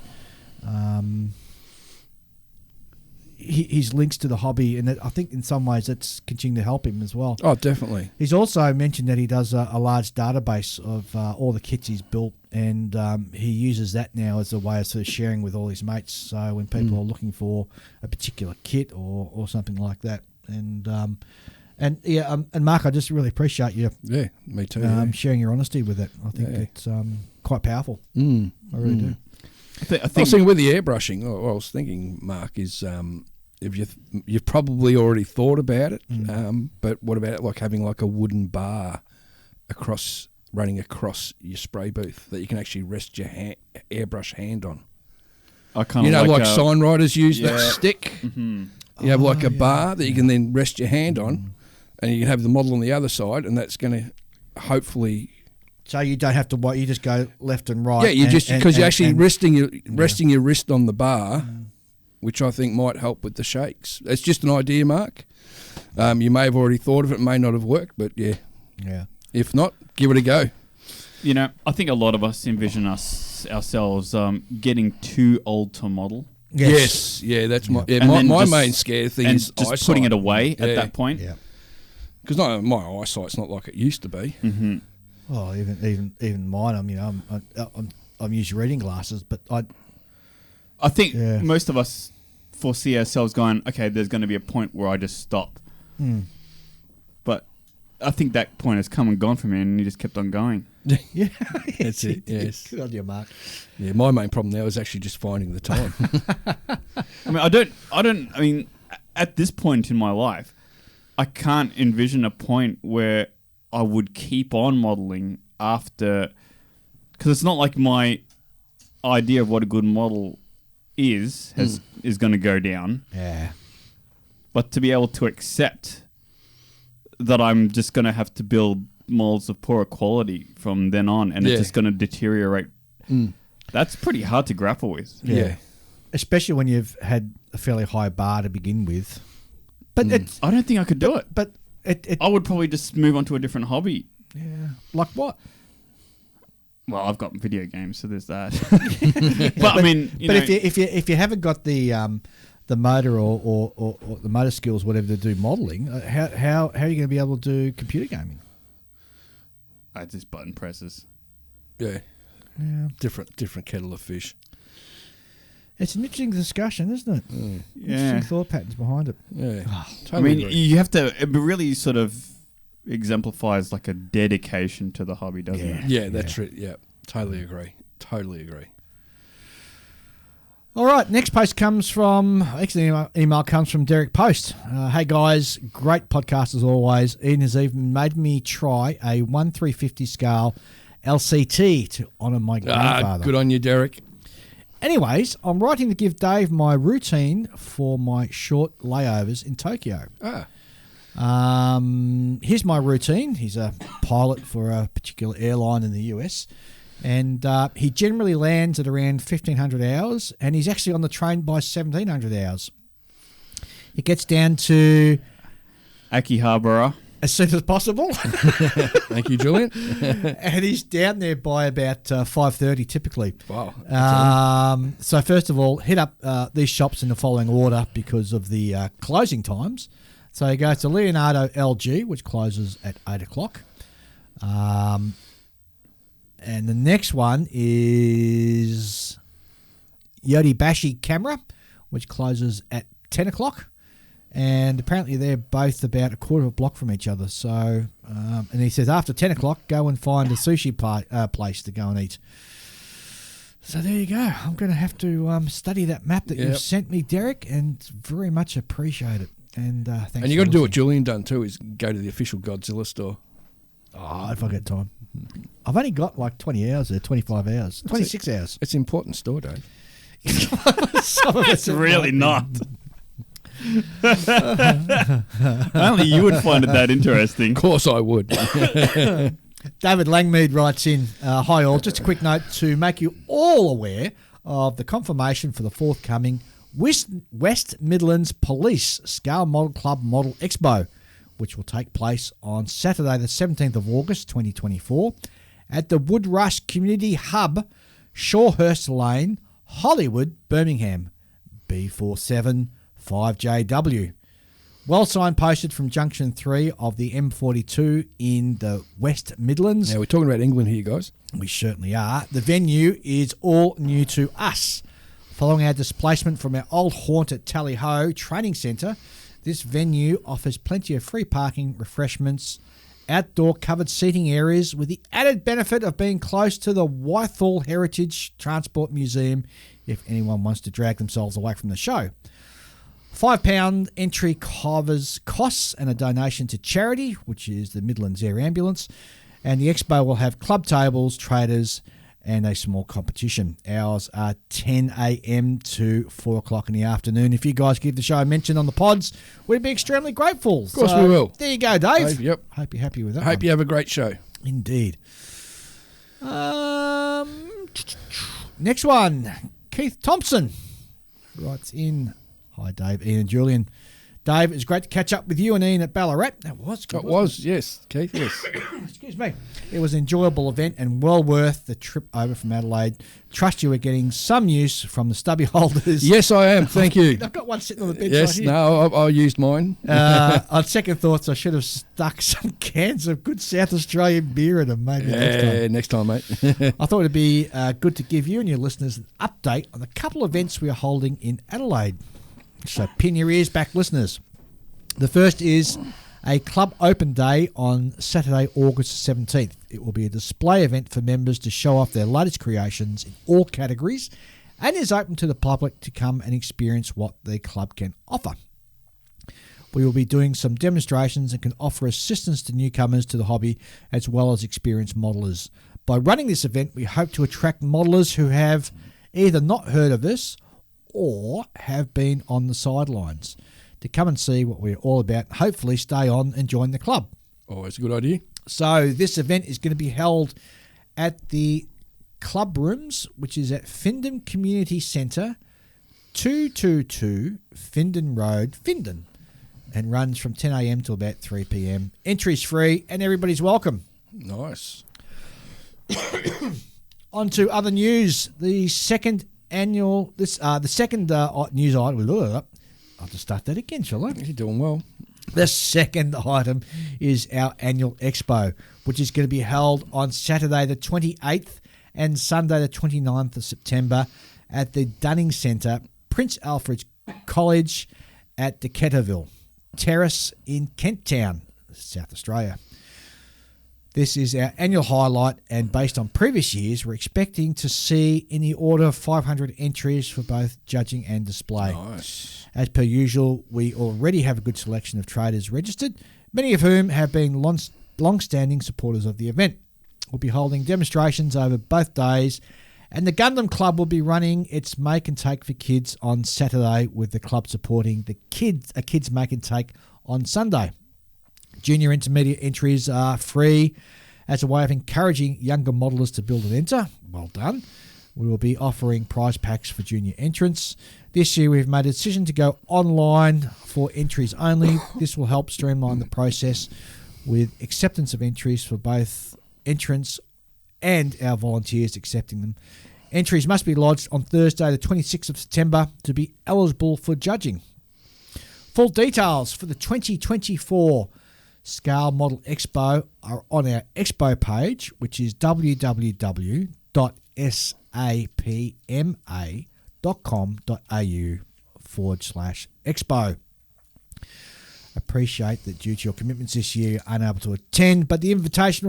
his links to the hobby, and I think in some ways that's continuing to help him as well. Oh, definitely. He's also mentioned that he does a large database of all the kits he's built, and he uses that now as a way of sort of sharing with all his mates. So when people are looking for a particular kit or something like that, and Mark, I just really appreciate you. Yeah, me too. Sharing your honesty with it. I think it's quite powerful. I I really do. I was thinking with the airbrushing, what I was thinking, Mark, is if you've probably already thought about it, but what about like having like a wooden bar running across your spray booth that you can actually rest your airbrush hand on? I kind of like sign writers use that stick. Mm-hmm. You have like a bar that you can then rest your hand on, and you can have the model on the other side, and that's going to hopefully. So you don't have to wait. You just go left and right. Yeah, you just because you're actually resting your wrist on the bar, which I think might help with the shakes. It's just an idea, Mark. You may have already thought of it, may not have worked, but yeah. If not, give it a go. You know, I think a lot of us envision ourselves getting too old to model. Yes. Yeah, that's my main scare thing is just eyesight. putting it away at that point. Yeah. Because my eyesight's not like it used to be. Mm-hmm. Oh, even mine. I'm using reading glasses, but I think most of us foresee ourselves going, okay, there's going to be a point where I just stop. But I think that point has come and gone for me, and you just kept on going. Yeah, that's it. Yes, good on you, Mark. Yeah, my main problem now is actually just finding the time. I mean, at this point in my life, I can't envision a point where I would keep on modelling after, because it's not like my idea of what a good model is going to go down. Yeah. But to be able to accept that I'm just going to have to build models of poorer quality from then on, and it's just going to deteriorate. That's pretty hard to grapple with. Yeah. Especially when you've had a fairly high bar to begin with. But I don't think I could do it. But I would probably just move on to a different hobby. Yeah. Like what? Well, I've got video games, so there's that. But I mean, if you haven't got the motor or the motor skills, whatever, to do modelling, how are you going to be able to do computer gaming? Just button presses. Yeah. Different kettle of fish. It's an interesting discussion, isn't it? Interesting thought patterns behind it. Yeah. Totally agree. You have to. It really sort of exemplifies like a dedication to the hobby, doesn't it? Yeah, that's it. Yeah, totally agree. All right, next post comes from, actually email comes from Derek Post. Hey guys, great podcast as always. Ian has even made me try a 1/350 scale LCT to honour my grandfather. Good on you, Derek. Anyways, I'm writing to give Dave my routine for my short layovers in Tokyo. Here's my routine. He's a pilot for a particular airline in the US. And he generally lands at around 1,500 hours, and he's actually on the train by 1,700 hours. It gets down to Akihabara as soon as possible. Thank you, Julian. And he's down there by about 5:30 typically. Wow. So first of all, hit up these shops in the following order because of the closing times. So you go to Leonardo LG, which closes at 8 o'clock. And the next one is Yodibashi Camera, which closes at 10 o'clock. And apparently they're both about a quarter of a block from each other. So, and he says after 10 o'clock, go and find a sushi place to go and eat. So there you go. I'm going to have to study that map that you've sent me, Derek, and very much appreciate it. And thanks. And you got to do what Julian done too, is go to the official Godzilla store. Oh, if I get time. I've only got like 20 hours there, 25 hours, 26 hours. It's an important store, Dave. It's really not. Only you would find it that interesting. Of course I would. David Langmead writes in, hi all, just a quick note to make you all aware of the confirmation for the forthcoming West Midlands Police Scale Model Club Model Expo, which will take place on Saturday the 17th of August 2024 at the Woodrush Community Hub, Shawhurst Lane, Hollywood, Birmingham, B475JW. Well signposted from Junction 3 of the M42 in the West Midlands. Now, we're talking about England here, guys. We certainly are. The venue is all new to us. Following our displacement from our old haunt at Tally Ho Training Centre, this venue offers plenty of free parking, refreshments, outdoor covered seating areas with the added benefit of being close to the Wythall Heritage Transport Museum if anyone wants to drag themselves away from the show. £5 entry covers costs and a donation to charity, which is the Midlands Air Ambulance. And the expo will have club tables, traders, and a small competition. Hours are 10 a.m. to 4 o'clock in the afternoon. If you guys give the show a mention on the pods, we'd be extremely grateful. Of course we will. There you go, Dave. Yep. Hope you're happy with that. Hope you have a great show. Indeed. Next one, Keith Thompson writes in. Hi, Dave, Ian and Julian. Dave, it's great to catch up with you and Ian at Ballarat. That was good. It was, yes, Keith, yes. Excuse me. It was an enjoyable event and well worth the trip over from Adelaide. Trust you are getting some use from the stubby holders. Yes, I am. Thank you. I've got one sitting on the bench Yes, right here. no, I used mine. On second thoughts, I should have stuck some cans of good South Australian beer in them maybe next time. Mate. I thought it'd be good to give you and your listeners an update on the couple of events we are holding in Adelaide. So pin your ears back, listeners. The first is a club open day on Saturday, August 17th. It will be a display event for members to show off their latest creations in all categories and is open to the public to come and experience what the club can offer. We will be doing some demonstrations and can offer assistance to newcomers to the hobby as well as experienced modelers. By running this event, we hope to attract modelers who have either not heard of us or have been on the sidelines to come and see what we're all about, hopefully stay on and join the club. Always a good idea. So this event is going to be held at the club rooms, which is at Findon Community Centre, 222 Findon Road, Findon, and runs from 10 a.m. to about 3 p.m. Entry's free and everybody's welcome. Nice. On to other news. The second news item. I'll just start that again, shall I? You're doing well. The second item is our annual expo, which is going to be held on Saturday the 28th and Sunday the 29th of September at the Dunning Centre, Prince Alfred's College at Decaturville Terrace in Kent Town, South Australia. This is our annual highlight, and based on previous years, we're expecting to see in the order of 500 entries for both judging and display. Nice. As per usual, we already have a good selection of traders registered, many of whom have been long-standing supporters of the event. We'll be holding demonstrations over both days, and the Gundam Club will be running its Make and Take for Kids on Saturday, with the club supporting a kids Make and Take on Sunday. Junior intermediate entries are free as a way of encouraging younger modelers to build and enter. Well done. We will be offering prize packs for junior entrants. This year we've made a decision to go online for entries only. This will help streamline the process with acceptance of entries for both entrants and our volunteers accepting them. Entries must be lodged on Thursday the 26th of September to be eligible for judging. Full details for the 2024 Scale Model Expo are on our expo page, which is www.sapma.com.au/expo. Appreciate that due to your commitments this year, you're unable to attend, but the invitation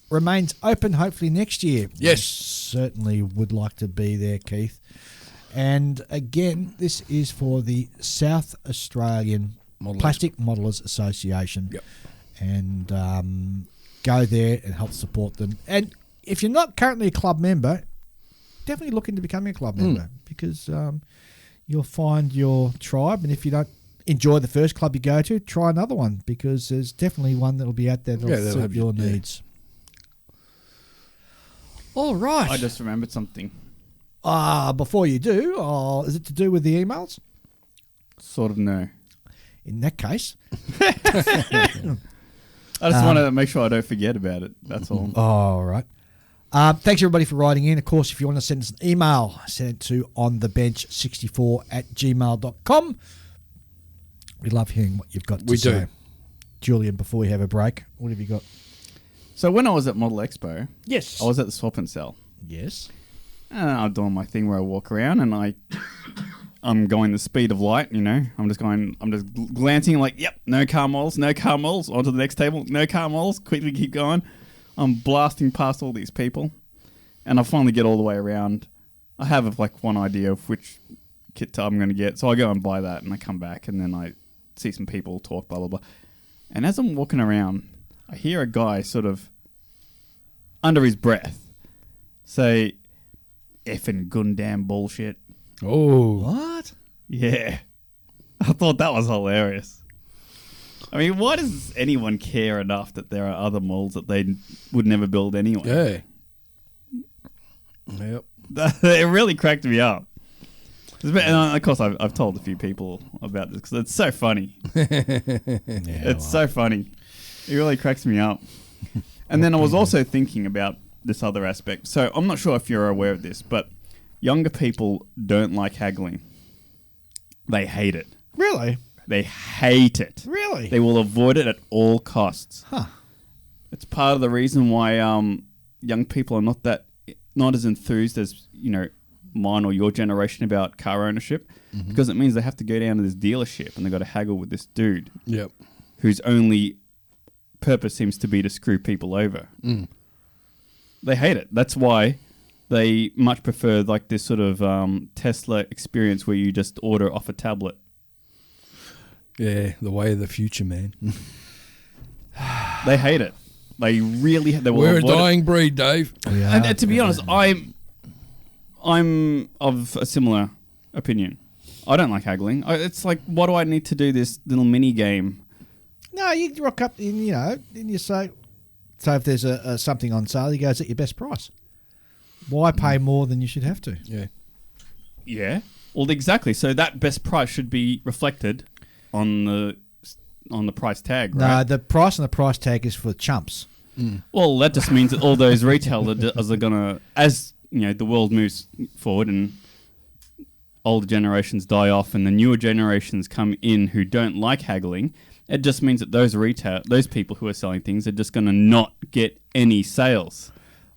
remains open hopefully next year. Yes. We certainly would like to be there, Keith. And again, this is for the South Australian Plastic Modelers Association. Yep. And go there and help support them. And if you're not currently a club member, definitely look into becoming a club member, because you'll find your tribe. And if you don't enjoy the first club you go to, try another one, because there's definitely one that'll be out there that'll suit your needs. All right. I just remembered something. Before you do, is it to do with the emails? Sort of no. In that case. I just want to make sure I don't forget about it. That's all. All right. Thanks, everybody, for writing in. Of course, if you want to send us an email, send it to onthebench64@gmail.com. We love hearing what you've got to say. We do. Julian, before we have a break, what have you got? So when I was at Model Expo, yes, I was at the swap and sell. Yes. And I'm doing my thing where I walk around and I I'm going the speed of light, you know. I'm just glancing like, yep, no car models, on to the next table, no car models, quickly keep going. I'm blasting past all these people, and I finally get all the way around. I have like one idea of which kit I'm going to get, so I go and buy that, and I come back, and then I see some people talk, blah, blah, blah. And as I'm walking around, I hear a guy sort of, under his breath, say, effing Gundam bullshit. Oh. What? Yeah. I thought that was hilarious. I mean, why does anyone care enough that there are other molds that they would never build anyway? Yeah. Yep. It really cracked me up. And of course, I've told a few people about this because it's so funny. So funny. It really cracks me up. And then I was also thinking about this other aspect. So I'm not sure if you're aware of this, but younger people don't like haggling. They hate it. Really? They hate it. Really? They will avoid it at all costs. Huh. It's part of the reason why young people are not as enthused as, you know, mine or your generation about car ownership, because it means they have to go down to this dealership and they've got to haggle with this dude. Yep. Whose only purpose seems to be to screw people over. Mm. They hate it. That's why they much prefer like this sort of Tesla experience where you just order off a tablet. Yeah, the way of the future, man. They hate it. They really. They will We're a avoid dying breed, Dave. And to be honest, I'm of a similar opinion. I don't like haggling. It's like, why do I need to do this little mini game? No, you rock up and, you know, and you say, so if there's a something on sale, you go, it's at your best price. Why pay more than you should have to? Yeah. Yeah. Well, exactly. So that best price should be reflected on the price tag, right? No, the price on the price tag is for chumps. Mm. Well, that just means that all those retailers are going to, as you know, the world moves forward and older generations die off and the newer generations come in who don't like haggling, it just means that those people who are selling things are just going to not get any sales.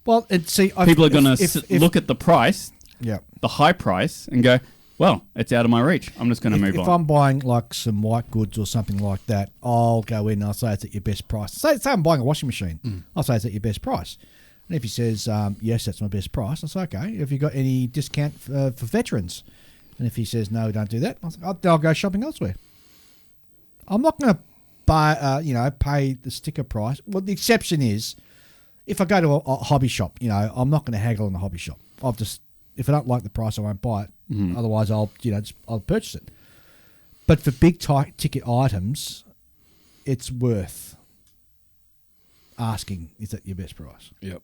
Well, People are going to look at the price, yeah, the high price, and go, well, it's out of my reach. I'm just going to move on. If I'm buying like some white goods or something like that, I'll go in and I'll say it's at your best price. Say I'm buying a washing machine. I'll say it's at your best price. And if he says, yes, that's my best price, I'll say, okay, have you got any discount for veterans? And if he says, no, don't do that, I'll go shopping elsewhere. I'm not going to buy, pay the sticker price. Well, the exception is if I go to a hobby shop, you know, I'm not going to haggle in the hobby shop. If I don't like the price, I won't buy it. Mm-hmm. Otherwise, I'll purchase it. But for big ticket items, it's worth asking, is that your best price? Yep.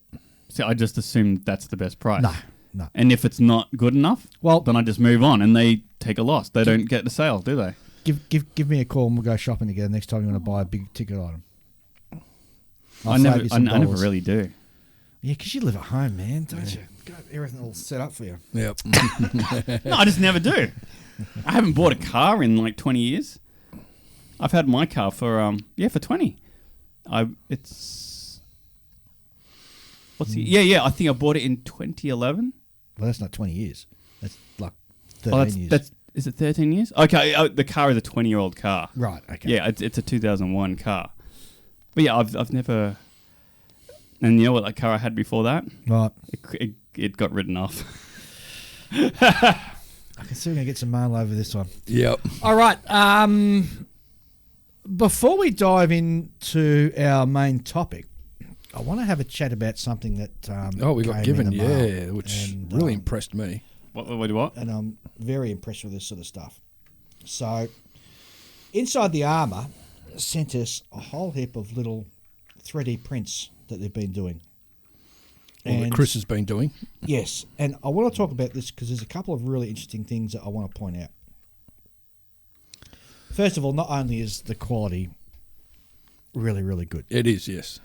See, I just assumed that's the best price. No. And if it's not good enough, well, then I just move on and they take a loss. They don't get the sale, do they? Give me a call and we'll go shopping together next time you want to buy a big ticket item. I never really do. Yeah, because you live at home, man, don't you? Got everything all set up for you. Yep. No, I just never do. I haven't bought a car in like 20 years. I've had my car for 20. I think I bought it in 2011. Well, that's not 20 years. That's like 13 years. Is it 13 years? Okay, the car is a 20-year-old car. Right, okay. Yeah, it's a 2001 car. But yeah, I've never... And you know what that car I had before that? Right. It got written off. I can see we're going to get some mail over this one. Yep. All right. Before we dive into our main topic, I want to have a chat about something that we got given, which really impressed me. What? And I'm very impressed with this sort of stuff. So, Inside the Armour sent us a whole heap of little 3D prints that they've been doing. That Chris has been doing. Yes, and I want to talk about this because there's a couple of really interesting things that I want to point out. First of all, not only is the quality really, really good. It is, yes.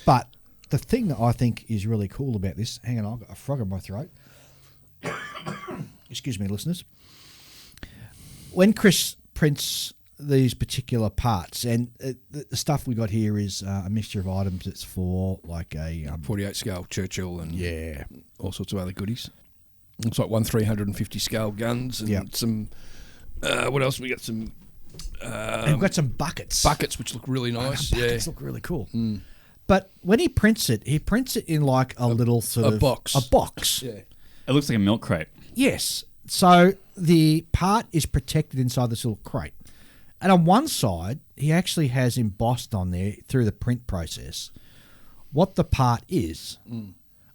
But the thing that I think is really cool about this, hang on, I've got a frog in my throat. Excuse me, listeners. When Chris prints these particular parts, and the stuff we got here is a mixture of items. It's for like a 48 scale Churchill and all sorts of other goodies. It's like 350 scale guns and Yep. some. What else? We got some And we've got some buckets. buckets which look really nice. Buckets look really cool. But when he prints it in like a little sort of box. A box. Yeah. It looks like a milk crate. Yes. So the part is protected inside this little crate. And on one side, he actually has embossed on there through the print process what the part is,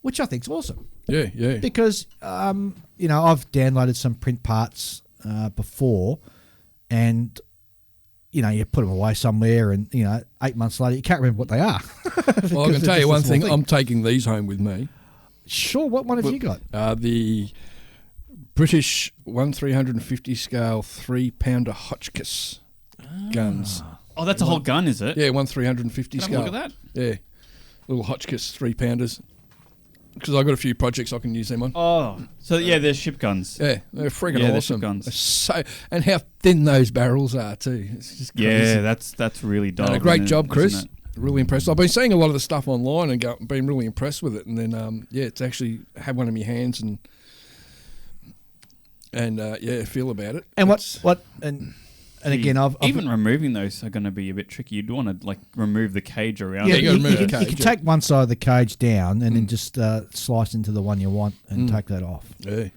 which I think is awesome. Yeah, yeah. Because, I've downloaded some print parts before and, you put them away somewhere and, 8 months later, you can't remember what they are. Well, I can tell you one thing. I'm taking these home with me. Sure. What one have you got? The British 1/350 scale 3-pounder Hotchkiss guns. Oh, that's a whole gun, is it? Yeah, 1/350 Can I scale. look at that? Yeah, little Hotchkiss 3-pounders. Because I've got a few projects I can use them on. Oh, so yeah, they're ship guns. Yeah, they're friggin' Yeah, they're awesome. ship guns. They're so, and how thin those barrels are too. It's just crazy. Yeah, that's really dull. And a great job, Chris. Isn't it? Really impressed. I've been seeing a lot of the stuff online and been really impressed with it. And then, it's actually have one in my hands and feel about it. And It's- and again, I've even removing those are going to be a bit tricky. You'd want to remove the cage around. Yeah, it. you gotta you remove can, the you cage, can yeah. take one side of the cage down and then just slice into the one you want and take that off. Yeah.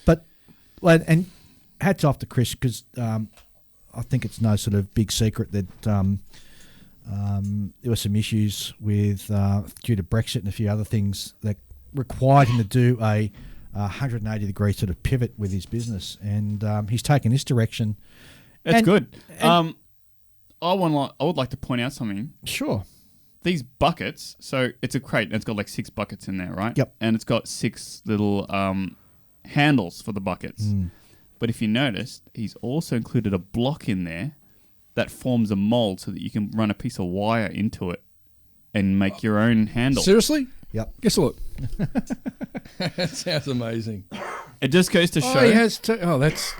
But and hats off to Chris because I think it's no sort of big secret that there were some issues with due to Brexit and a few other things that required him to do a 180-degree sort of pivot with his business, and he's taken this direction. That's And- good. and- I would like to point out something. Sure. These buckets. So it's a crate and it's got like 6 buckets in there, right? Yep. And it's got 6 little handles for the buckets. But if you noticed, he's also included a block in there that forms a mold so that you can run a piece of wire into it and make your own handle. Seriously? Yep. Guess what? That sounds amazing. It just goes to show. Oh, he has that's...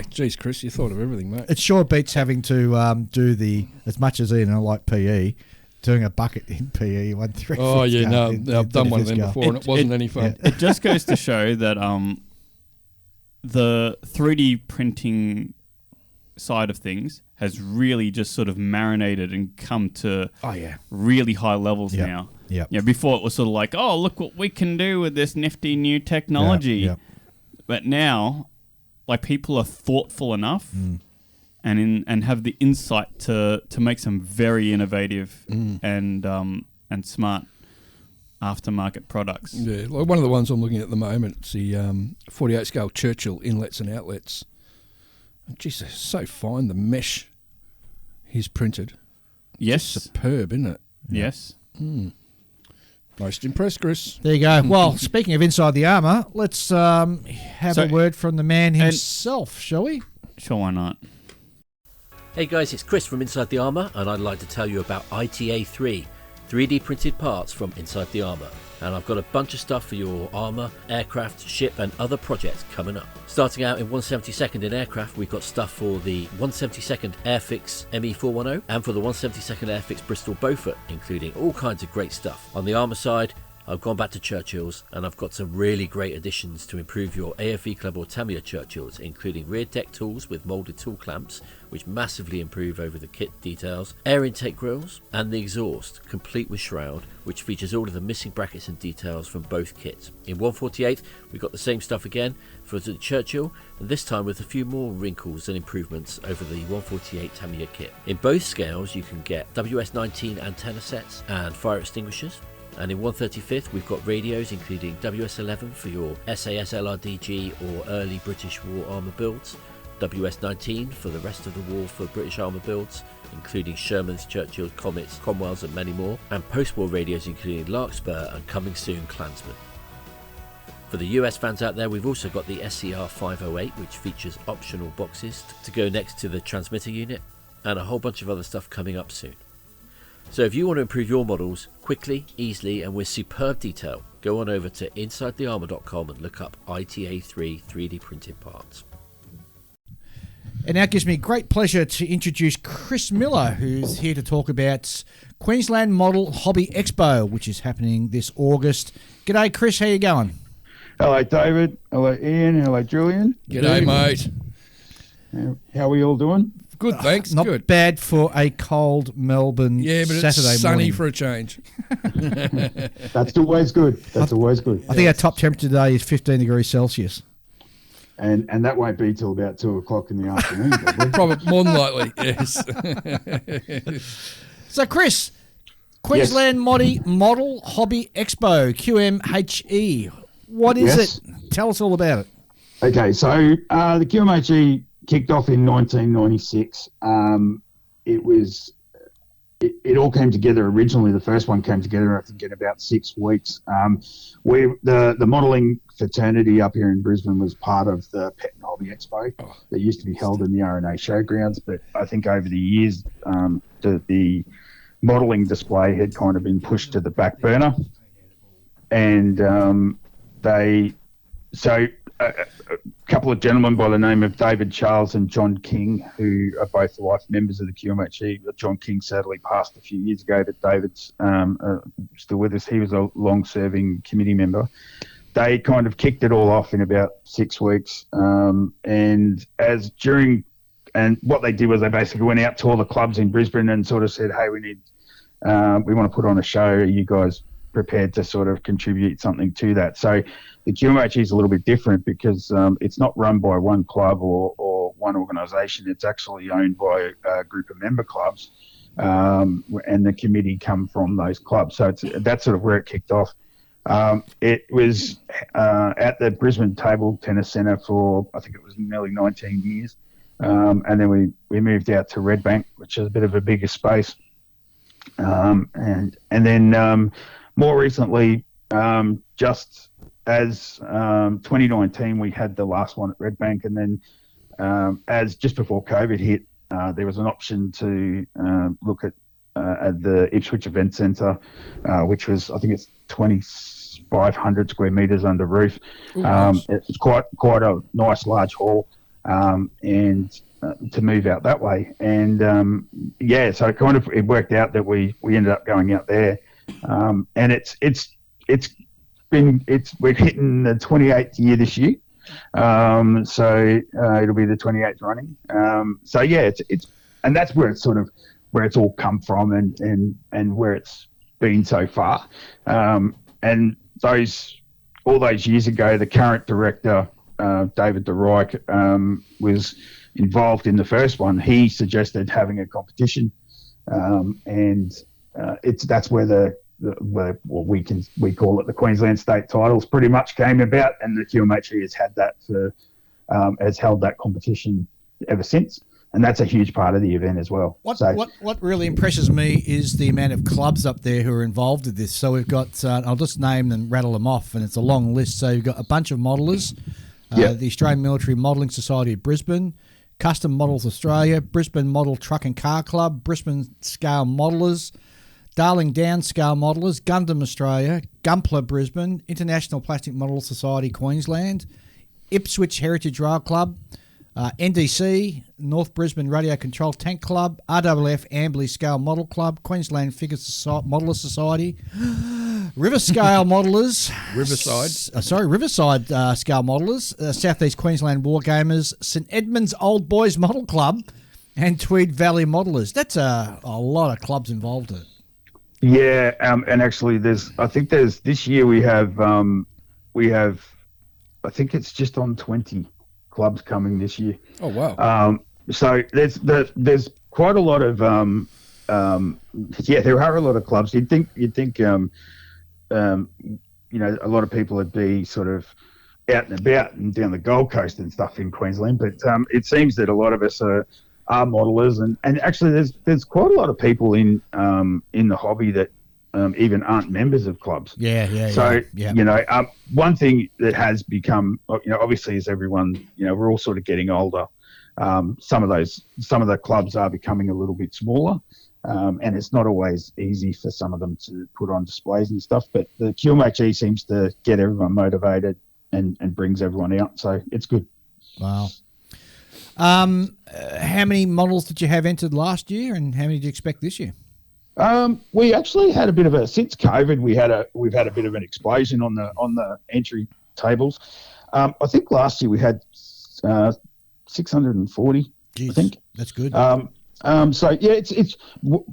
geez, Chris, you thought of everything, mate. It sure beats having to do the, as much as Ian and I like PE, doing a bucket in PE 1/3. Oh, yeah, no, I've done one of them before and it wasn't any fun. It just goes to show that the 3D printing side of things has really just sort of marinated and come to really high levels Yep. now. Yep. Yeah, before it was sort of like, oh, look what we can do with this nifty new technology. Yep. But now, like, people are thoughtful enough and have the insight to make some very innovative and smart aftermarket products. Yeah, like one of the ones I'm looking at the moment, it's the 48 scale Churchill inlets and outlets. Jeez, they're so fine, the mesh he's printed. Yes. Superb, isn't it? Yes. Most impressed, Chris. There you go. Well, speaking of Inside the Armour, let's have So- a word from the man himself, shall we? Sure, why not? Hey guys, it's Chris from Inside the Armour, and I'd like to tell you about ITA3, 3D printed parts from Inside the Armour. And I've got a bunch of stuff for your armour, aircraft, ship and other projects coming up. Starting out in 172nd in aircraft, we've got stuff for the 172nd Airfix ME410 and for the 172nd Airfix Bristol Beaufort, including all kinds of great stuff. On the armour side, I've gone back to Churchills and I've got some really great additions to improve your AFE Club or Tamiya Churchills, including rear deck tools with moulded tool clamps, which massively improve over the kit details, air intake grills, and the exhaust, complete with shroud, which features all of the missing brackets and details from both kits. In 148, we've got the same stuff again for the Churchill, and this time with a few more wrinkles and improvements over the 148 Tamiya kit. In both scales, you can get WS19 antenna sets and fire extinguishers. And in 135th, we've got radios including WS11 for your SAS LRDG or early British war armour builds, WS19 for the rest of the war for British armour builds, including Shermans, Churchills, Comets, Cromwells and many more, and post-war radios including Larkspur and coming soon Klansman. For the US fans out there, we've also got the SCR 508, which features optional boxes to go next to the transmitter unit, and a whole bunch of other stuff coming up soon. So if you want to improve your models quickly, easily and with superb detail, go on over to InsideTheArmour.com and look up ITA3 3D printed parts. And now it gives me great pleasure to introduce Chris Miller, who's here to talk about Queensland Model Hobby Expo, which is happening this August. G'day, Chris. How you going? Hello, David. Hello, Ian. Hello, Julian. G'day, mate. How are we all doing? Good, thanks. Not Good. bad for a cold Melbourne Yeah, but Saturday it's sunny morning. for a change. That's always good. That's always good. I think our top temperature today is 15 degrees Celsius. And that won't be till about 2 o'clock in the afternoon, probably. Probably more than likely, yes. So, Chris, Queensland Model Hobby Expo, Qmhe. What is Yes. it? Tell us all about it. Okay, so the Qmhe kicked off in 1996. It all came together originally. The first one came together, I think, in about 6 weeks. The modelling fraternity up here in Brisbane was part of the Pet and Hobby Expo that used to be held in the RNA Showgrounds. But I think over the years, the modelling display had kind of been pushed to the back burner. And a couple of gentlemen by the name of David Charles and John King, who are both life members of the Qmhe. John King sadly passed a few years ago, but David's still with us. He was a long-serving committee member. They kind of kicked it all off in about 6 weeks, and what they did was they basically went out to all the clubs in Brisbane and sort of said, "Hey, we want to put on a show. Are you guys prepared to sort of contribute something to that?" So the Qmhe is a little bit different because it's not run by one club or one organisation. It's actually owned by a group of member clubs, and the committee come from those clubs. So that's sort of where it kicked off. It was at the Brisbane Table Tennis Centre for, I think it was nearly 19 years. And then we moved out to Redbank, which is a bit of a bigger space. And then more recently, just as 2019, we had the last one at Redbank, and then as just before COVID hit, there was an option to look at the Ipswich Event Centre, which was, I think it's 2,500 square metres under roof. Nice. It's quite a nice large hall, and to move out that way. And so it worked out that we ended up going out there, and we're hitting the 28th year this year. So it'll be the 28th running. And that's where it's all come from and where it's been so far. And all those years ago, the current director, David de Rijk, was involved in the first one. He suggested having a competition, and that's where we call it the Queensland State Titles pretty much came about, and the Qmhe has held that competition ever since, and that's a huge part of the event as well. What really impresses me is the amount of clubs up there who are involved with this. So we've got, I'll just name and rattle them off, and it's a long list. So you've got a bunch of modellers, the Australian Military Modelling Society of Brisbane, Custom Models Australia, Brisbane Model Truck and Car Club, Brisbane Scale Modellers, Darling Downs Scale Modellers, Gundam Australia, Gumpler Brisbane, International Plastic Model Society Queensland, Ipswich Heritage Rail Club, NDC, North Brisbane Radio Control Tank Club, RWF Amberley Scale Model Club, Queensland Figure Modeller Society, River Scale Modellers, Riverside Scale Modellers, South East Queensland Wargamers, St Edmunds Old Boys Model Club, and Tweed Valley Modellers. That's a lot of clubs involved in it. Yeah, and actually, this year we have, I think it's just on 20 clubs coming this year. Oh wow! So there's quite a lot of there are a lot of clubs. You'd think a lot of people would be sort of out and about and down the Gold Coast and stuff in Queensland, but it seems that a lot of us are modelers, and actually there's quite a lot of people in the hobby that even aren't members of clubs. So one thing that has become, obviously, as everyone, we're all sort of getting older. Some of the clubs are becoming a little bit smaller, and it's not always easy for some of them to put on displays and stuff. But the Qmhe seems to get everyone motivated and brings everyone out, so it's good. Wow. How many models did you have entered last year, and how many do you expect this year? We actually had a bit of since COVID, we've had a bit of an explosion on the entry tables. I think last year we had 640. Jeez, I think that's good. So yeah,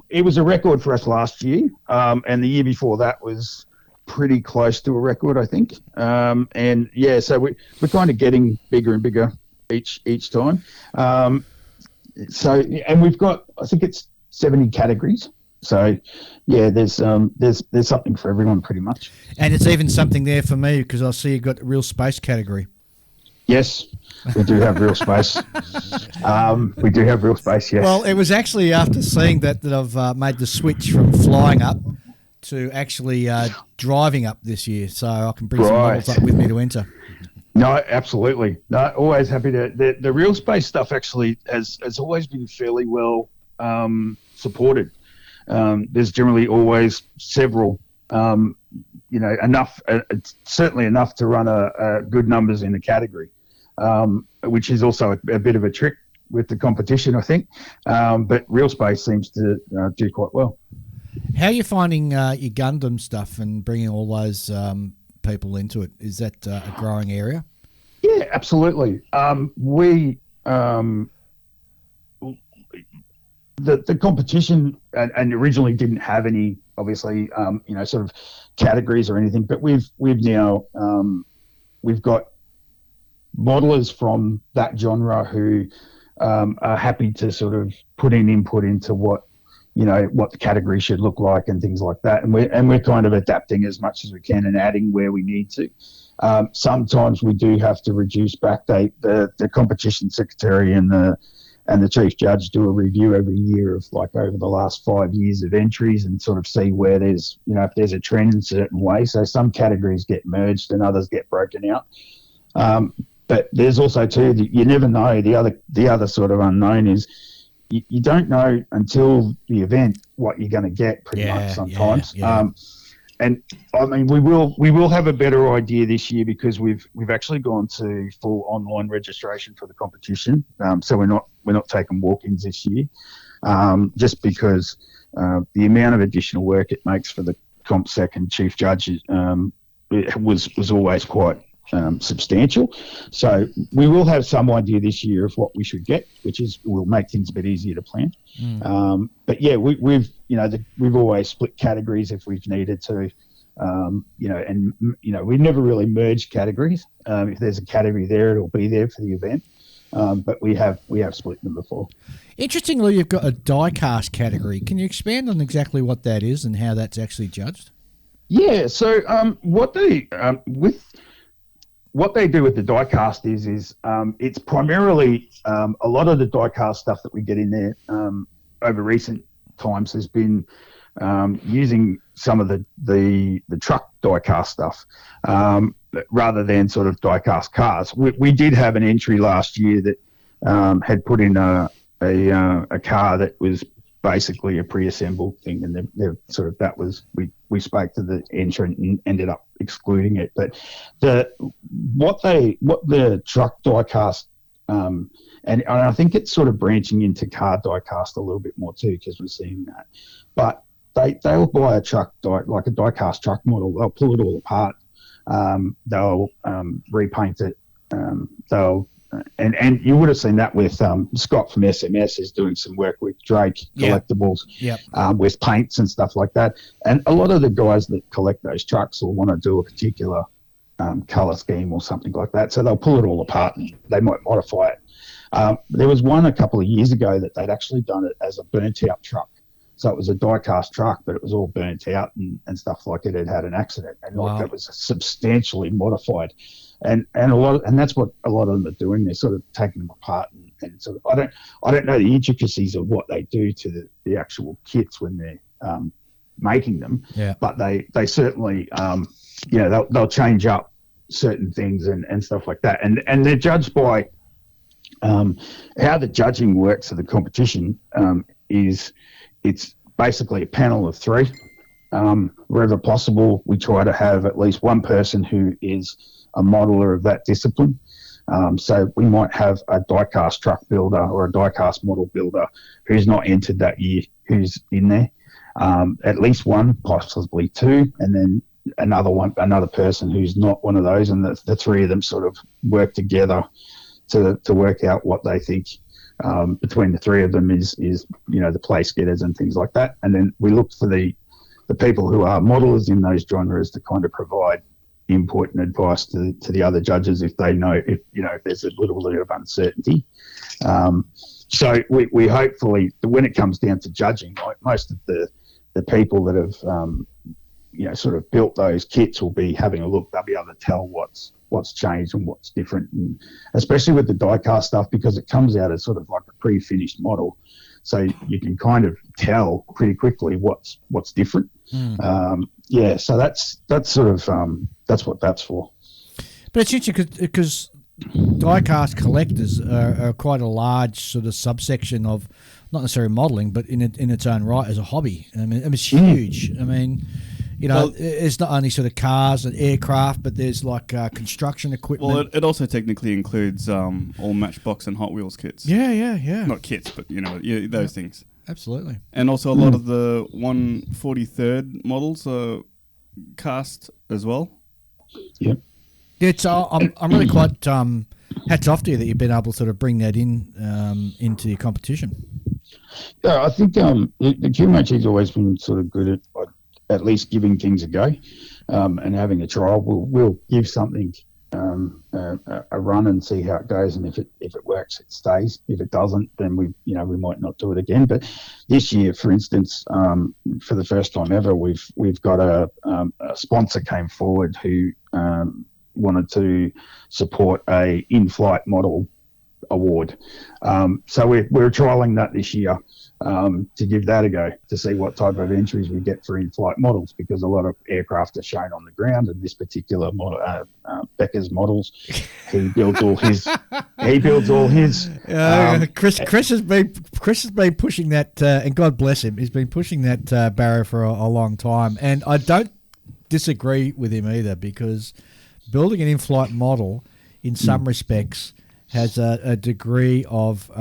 it was a record for us last year, and the year before that was pretty close to a record, I think. And yeah, so we're kind of getting bigger and bigger each time. So and we've got, I think it's 70 categories. So yeah, there's something for everyone pretty much. And it's even something there for me because I see you've got a real space category. Yes, we do have real space. We do have real space, yes. Well, it was actually after seeing that I've made the switch from flying up to actually driving up this year, so I can bring some models up with me to enter. No, absolutely. No, always happy to. The real space stuff actually has always been fairly well supported. There's generally always several, enough, certainly enough to run a good numbers in the category. Which is also a bit of a trick with the competition, I think. But real space seems to do quite well. How are you finding your Gundam stuff and bringing all those people into it? Is that a growing area? Yeah, absolutely. The competition and originally didn't have any, obviously, sort of categories or anything. But we've now we've got modelers from that genre who are happy to sort of put in input into what the category should look like and things like that, and we're kind of adapting as much as we can and adding where we need to. Sometimes we do have to reduce back date. The competition secretary and the chief judge do a review every year of like over the last 5 years of entries and sort of see where there's if there's a trend in a certain way. So some categories get merged and others get broken out. But there's also too that you never know. The other sort of unknown is you don't know until the event what you're going to get pretty much sometimes. Yeah. And I mean we will have a better idea this year because we've actually gone to full online registration for the competition. So we're not taking walk-ins this year, just because the amount of additional work it makes for the comp sec and chief judge it was always quite substantial. So we will have some idea this year of what we should get, which will make things a bit easier to plan. But yeah, we've always split categories if we've needed to, we've never really merged categories. If there's a category there, it'll be there for the event. But we have split them before. Interestingly, you've got a die-cast category. Can you expand on exactly what that is and how that's actually judged? Yeah. So what they do with the die-cast is it's primarily a lot of the die-cast stuff that we get in there over recent times has been using some of the truck die-cast stuff rather than sort of die-cast cars. We did have an entry last year that had put in a car that was basically a pre-assembled thing, and they're sort of that was we spoke to the entrant and ended up excluding it. But what the truck diecast and I think it's sort of branching into car diecast a little bit more too because we're seeing that. But they'll buy a truck like a diecast truck model. They'll pull it all apart. They'll repaint it. And you would have seen that with Scott from SMS is doing some work with Drake Collectibles with paints and stuff like that. And a lot of the guys that collect those trucks will want to do a particular colour scheme or something like that. So they'll pull it all apart and they might modify it. There was one a couple of years ago that they'd actually done it as a burnt out truck. So it was a die-cast truck, but it was all burnt out and stuff like it had had an accident. And like it was substantially modified. And that's what a lot of them are doing. They're sort of taking them apart and sort of I don't know the intricacies of what they do to the actual kits when they're making them. Yeah. But they certainly they'll change up certain things and stuff like that. And they're judged by how the judging works for the competition is it's basically a panel of three. Wherever possible, we try to have at least one person who is a modeler of that discipline. So we might have a die-cast truck builder or a die-cast model builder who's not entered that year, who's in there. At least one, possibly two, and then another person who's not one of those, and the three of them sort of work together to work out what they think between the three of them is the place getters and things like that. And then we look for the people who are modelers in those genres to kind of provide input and advice to the other judges if they know if there's a little bit of uncertainty. So we hopefully, when it comes down to judging, like most of the people that have sort of built those kits will be having a look. They'll be able to tell what's changed and what's different, and especially with the die-cast stuff, because it comes out as sort of like a pre-finished model, so you can kind of tell pretty quickly what's different. So that's sort of that's what that's for. But it's interesting because die-cast collectors are quite a large sort of subsection of not necessarily modelling, but in its own right as a hobby. I mean, it's huge. I mean, it's not only sort of cars and aircraft, but there's like construction equipment. Well, it also technically includes all Matchbox and Hot Wheels kits. Yeah. Not kits, but those things. Absolutely. And also a lot of the 1/43rd models are cast as well. Yeah. It's I'm really quite hats off to you that you've been able to sort of bring that into your competition. Yeah, I think the Qmhe's always been sort of good at least giving things a go and having a trial. We'll give something a run and see how it goes, and if it works, it stays. If it doesn't, then we might not do it again. But this year, for instance, for the first time ever, we've got a sponsor came forward who wanted to support a in-flight model award. So we're trialling that this year to give that a go to see what type of entries we get for in-flight models, because a lot of aircraft are shown on the ground, and this particular model, Becker's models, he builds all his. Chris has been pushing that, and God bless him, he's been pushing that barrier for a long time, and I don't disagree with him either, because building an in-flight model in some respects has a degree of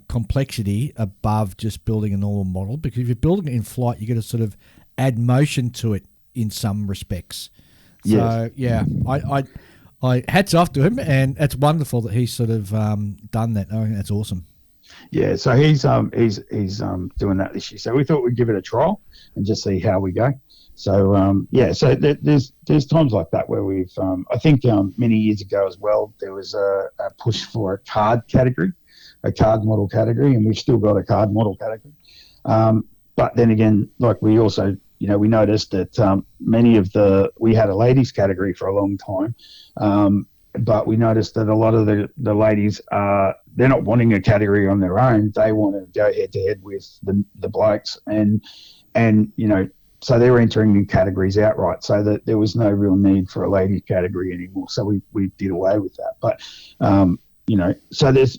complexity above just building a normal model, because if you're building it in flight, you got to sort of add motion to it in some respects. So I hats off to him, and it's wonderful that he's sort of done that. I think that's awesome. Yeah, so he's doing that this year. So we thought we'd give it a trial and just see how we go. So so there's times like that where we've I think many years ago as well, there was a push for a card model category, and we've still got a card model category. But then again, like we also we noticed that we had a ladies category for a long time, but we noticed that a lot of the ladies they're not wanting a category on their own. They want to go head to head with the blokes, and so they were entering new categories outright, so that there was no real need for a ladies category anymore. So we did away with that. But so there's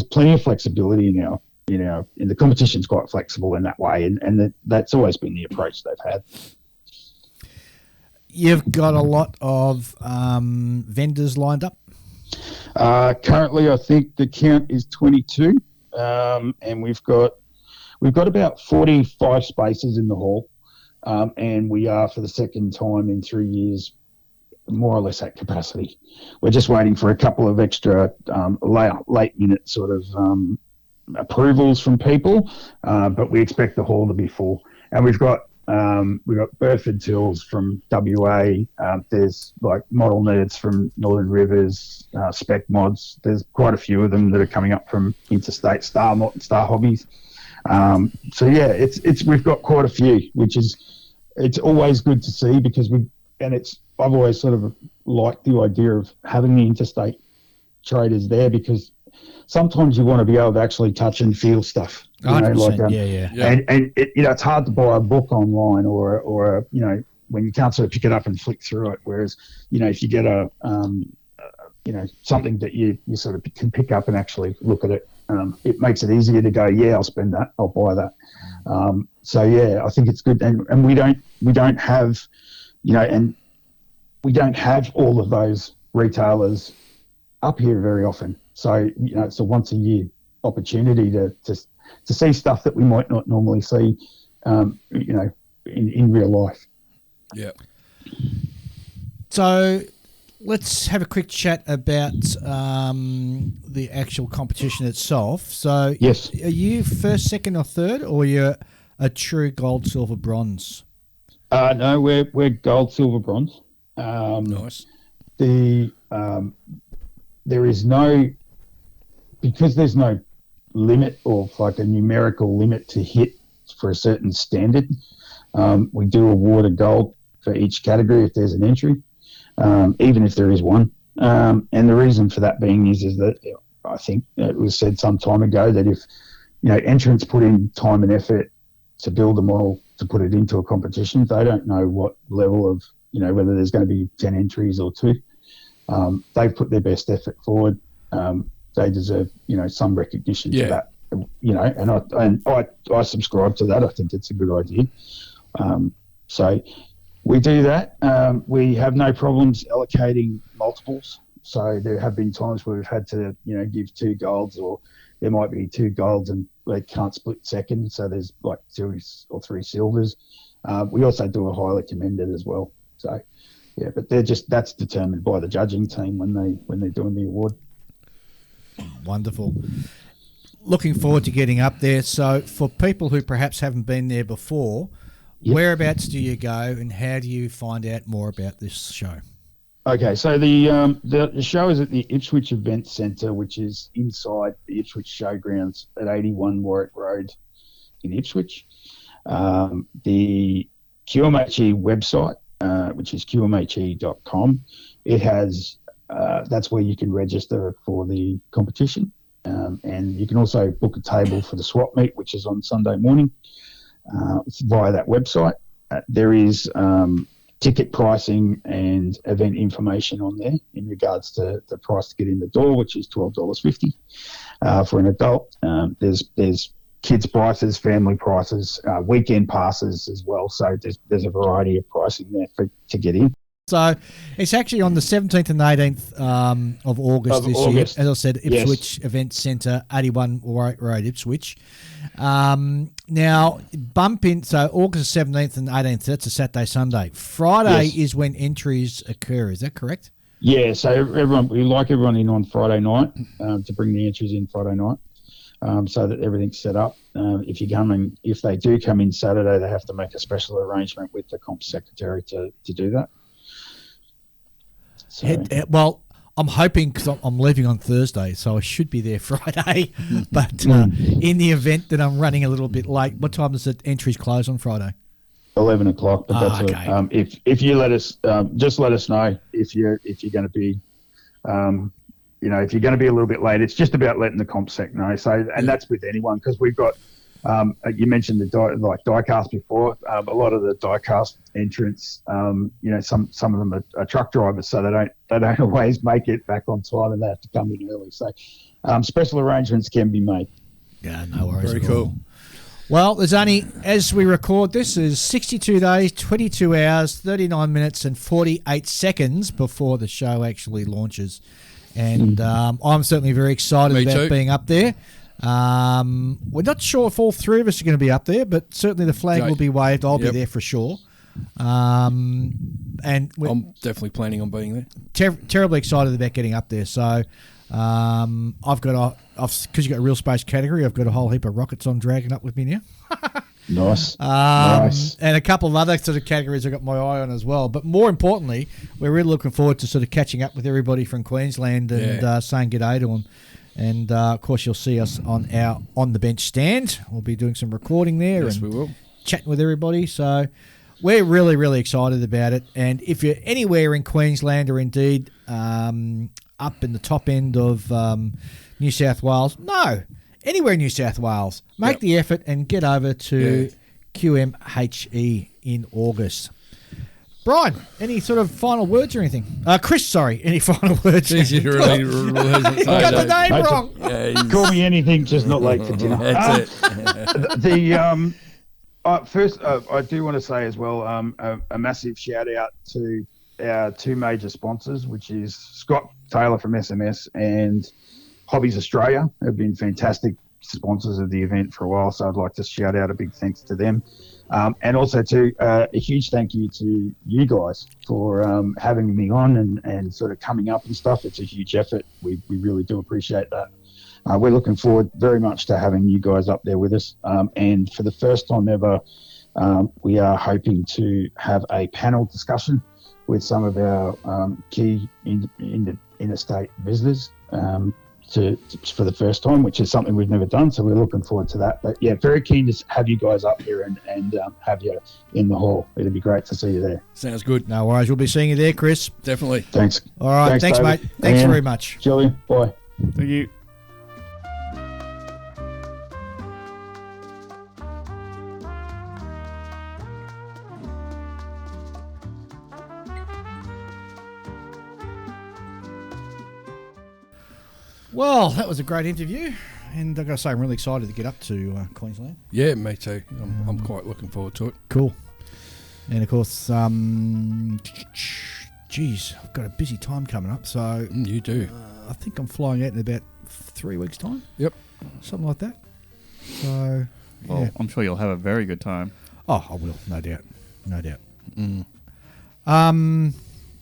plenty of flexibility now. And the competition's quite flexible in that way, and that's always been the approach they've had. You've got a lot of vendors lined up. Currently, I think the count is 22, and we've got about 45 spaces in the hall. And we are, for the second time in 3 years, more or less at capacity. We're just waiting for a couple of extra late minute sort of approvals from people, but we expect the hall to be full. And we've got Burford Tills from WA. There's like model nerds from Northern Rivers, Spec Mods. There's quite a few of them that are coming up from Interstate Star Hobbies. We've got quite a few, which it's always good to see, because I've always sort of liked the idea of having the interstate traders there, because sometimes you want to be able to actually touch and feel stuff. 100%, And it's hard to buy a book online or when you can't sort of pick it up and flick through it. Whereas if you get a something that you sort of can pick up and actually look at it, it makes it easier to go, yeah, I'll spend that, I'll buy that. I think it's good, and we don't have, and we don't have all of those retailers up here very often. So it's a once a year opportunity to see stuff that we might not normally see, in real life. Yeah. So let's have a quick chat about the actual competition itself. So Yes. are you first, second, or third, or you're a true gold, silver, bronze? No, we're gold, silver, bronze. Nice. There is no, because there's no limit or like a numerical limit to hit for a certain standard. We do award a gold for each category if there's an entry, even if there is one. And the reason for that being is that I think it was said some time ago that if entrants put in time and effort to build a model to put it into a competition, they don't know what level of whether there's going to be 10 entries or 2. They've put their best effort forward. They deserve some recognition for that. And I subscribe to that. I think it's a good idea. So we do that. We have no problems allocating multiples. So there have been times where we've had to, give 2 golds, or there might be 2 golds and they can't split second. So there's like 2 or 3 silvers. We also do a highly commended as well. So yeah, but that's determined by the judging team when they're doing the award. Wonderful. Looking forward to getting up there. So for people who perhaps haven't been there before, whereabouts do you go and how do you find out more about this show? Okay, so the show is at the Ipswich Event Centre, which is inside the Ipswich Showgrounds at 81 Warwick Road in Ipswich. The Qmhe website, which is qmhe.com, it has that's where you can register for the competition, and you can also book a table for the swap meet, which is on Sunday morning, via that website. There is ticket pricing and event information on there in regards to the price to get in the door, which is $12.50 for an adult. There's kids prices, family prices, weekend passes as well. So there's a variety of pricing there to get in. So it's actually on the 17th and 18th of August this year. As I said, Ipswich Event Centre, 81 Warwick Road, Ipswich. Now, bump in, so August 17th and 18th, that's a Saturday, Sunday. Friday is when entries occur. Is that correct? Yeah, so we like everyone in on Friday night to bring the entries in Friday night. So that everything's set up. If they do come in Saturday, they have to make a special arrangement with the comp secretary to do that. So. Well, I'm hoping, because I'm leaving on Thursday, so I should be there Friday. But in the event that I'm running a little bit late, what time does the entries close on Friday? 11 o'clock. But that's okay. If you let us, just let us know if you're going to be. If you're going to be a little bit late, it's just about letting the comp sec know. So, and that's with anyone, because we've got, you mentioned the diecast before. A lot of the diecast entrants, some of them are truck drivers, so they don't always make it back on time, and they have to come in early. So, special arrangements can be made. Yeah, no worries. Very cool. All. Well, there's only, as we record this, is 62 days, 22 hours, 39 minutes, and 48 seconds before the show actually launches. And I'm certainly very excited about being up there. We're not sure if all 3 of us are going to be up there, but certainly the flag will be waved. I'll be there for sure. And I'm definitely planning on being there. Terribly excited about getting up there. So I've got because you've got a real space category, I've got a whole heap of rockets I'm dragging up with me now. Nice. Nice. And a couple of other sort of categories I've got my eye on as well. But more importantly, we're really looking forward to sort of catching up with everybody from Queensland and saying g'day to them. And, of course, you'll see us on our On the Bench stand. We'll be doing some recording there. Yes, and we will. Chatting with everybody. So we're really, really excited about it. And if you're anywhere in Queensland or indeed up in the top end of New South Wales, anywhere in New South Wales, make the effort and get over to Qmhe in August. Brian, any sort of final words or anything? Chris, sorry, any final words? Jeez, you really you got the name wrong. Yeah, call me anything, just not late for dinner. That's it. First, I do want to say as well a massive shout out to our 2 major sponsors, which is Scott Taylor from SMS and Hobbies Australia. Have been fantastic sponsors of the event for a while, so I'd like to shout out a big thanks to them. And also a huge thank you to you guys for having me on and sort of coming up and stuff. It's a huge effort. We really do appreciate that. We're looking forward very much to having you guys up there with us. And for the first time ever, we are hoping to have a panel discussion with some of our key interstate visitors for the first time, which is something we've never done. So we're looking forward to that. But yeah, very keen to have you guys up here and have you in the hall. It'd be great to see you there. Sounds good. No worries. We'll be seeing you there, Chris. Definitely. Thanks. All right. Thanks David. mate. Thanks very much. Julian, bye. Thank you. Well, that was a great interview, and I've got to say I'm really excited to get up to Queensland. Yeah, me too. I'm quite looking forward to it. Cool. And of course, geez, I've got a busy time coming up, so You do. I think I'm flying out in about 3 weeks' time. Yep. Something like that. So, Well, yeah. I'm sure you'll have a very good time. Oh, I will, no doubt. No doubt. Mm.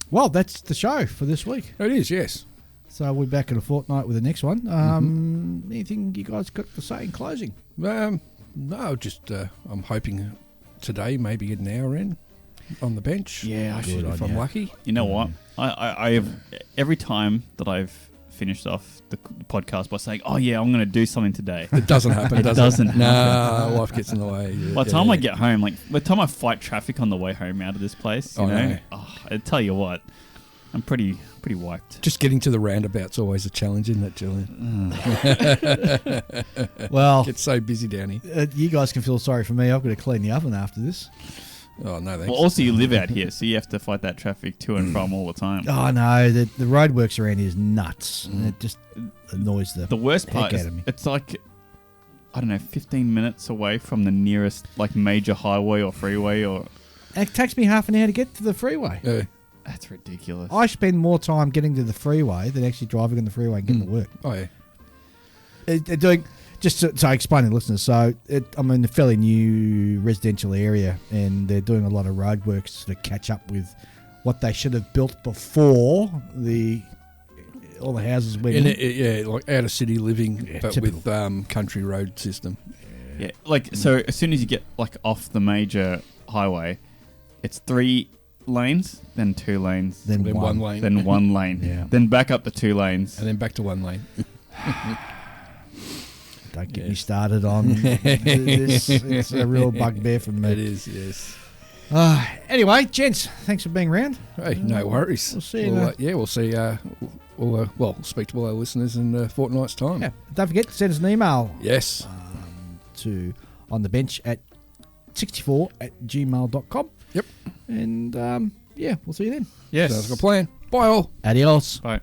Well, that's the show for this week. It is, yes. So we're back in a fortnight with the next one. Anything you guys got to say in closing? No, just I'm hoping today maybe get an hour in on the bench. Yeah, I should if I'm lucky. You know what? I have every time that I've finished off the podcast by saying, "Oh yeah, I'm going to do something today." It doesn't happen. It doesn't No, life gets in the way. By the time I get home, like by the time I fight traffic on the way home out of this place, you know, I tell you what, I'm pretty wiped. Just getting to the roundabout's always a challenge, isn't it, Julian? Well, It's so busy down here. you guys can feel sorry for me. I've got to clean the oven after this. Oh, no, thanks. Well, also you live out here, so you have to fight that traffic to and from all the time. Oh, no, the roadworks around here is nuts. It just annoys the worst heck part out is of me. it's like, I don't know, 15 minutes away from the nearest like major highway or freeway or... It takes me half an hour to get to the freeway. That's ridiculous. I spend more time getting to the freeway than actually driving on the freeway and getting to work. Oh, yeah. Just so I explain to the listeners, so I'm in a fairly new residential area, and they're doing a lot of roadworks to catch up with what they should have built before all the houses went in. Yeah, like out of city living, but typical. with country road system. Yeah, like so as soon as you get like off the major highway, it's 3 lanes, then 2 lanes, Then one lane. then 1 lane, Yeah. then back up to 2 lanes. And then back to 1 lane. Don't get me started on this. It's a real bugbear for me. It is, yes. Anyway, gents, thanks for being around. Hey, no worries. We'll see you. We'll see. We'll speak to all our listeners in a fortnight's time. Yeah. Don't forget to send us an email Yes. to onthebench@64@gmail.com. Yep. And we'll see you then. Yes. Sounds like a plan. Bye all. Adios. Bye.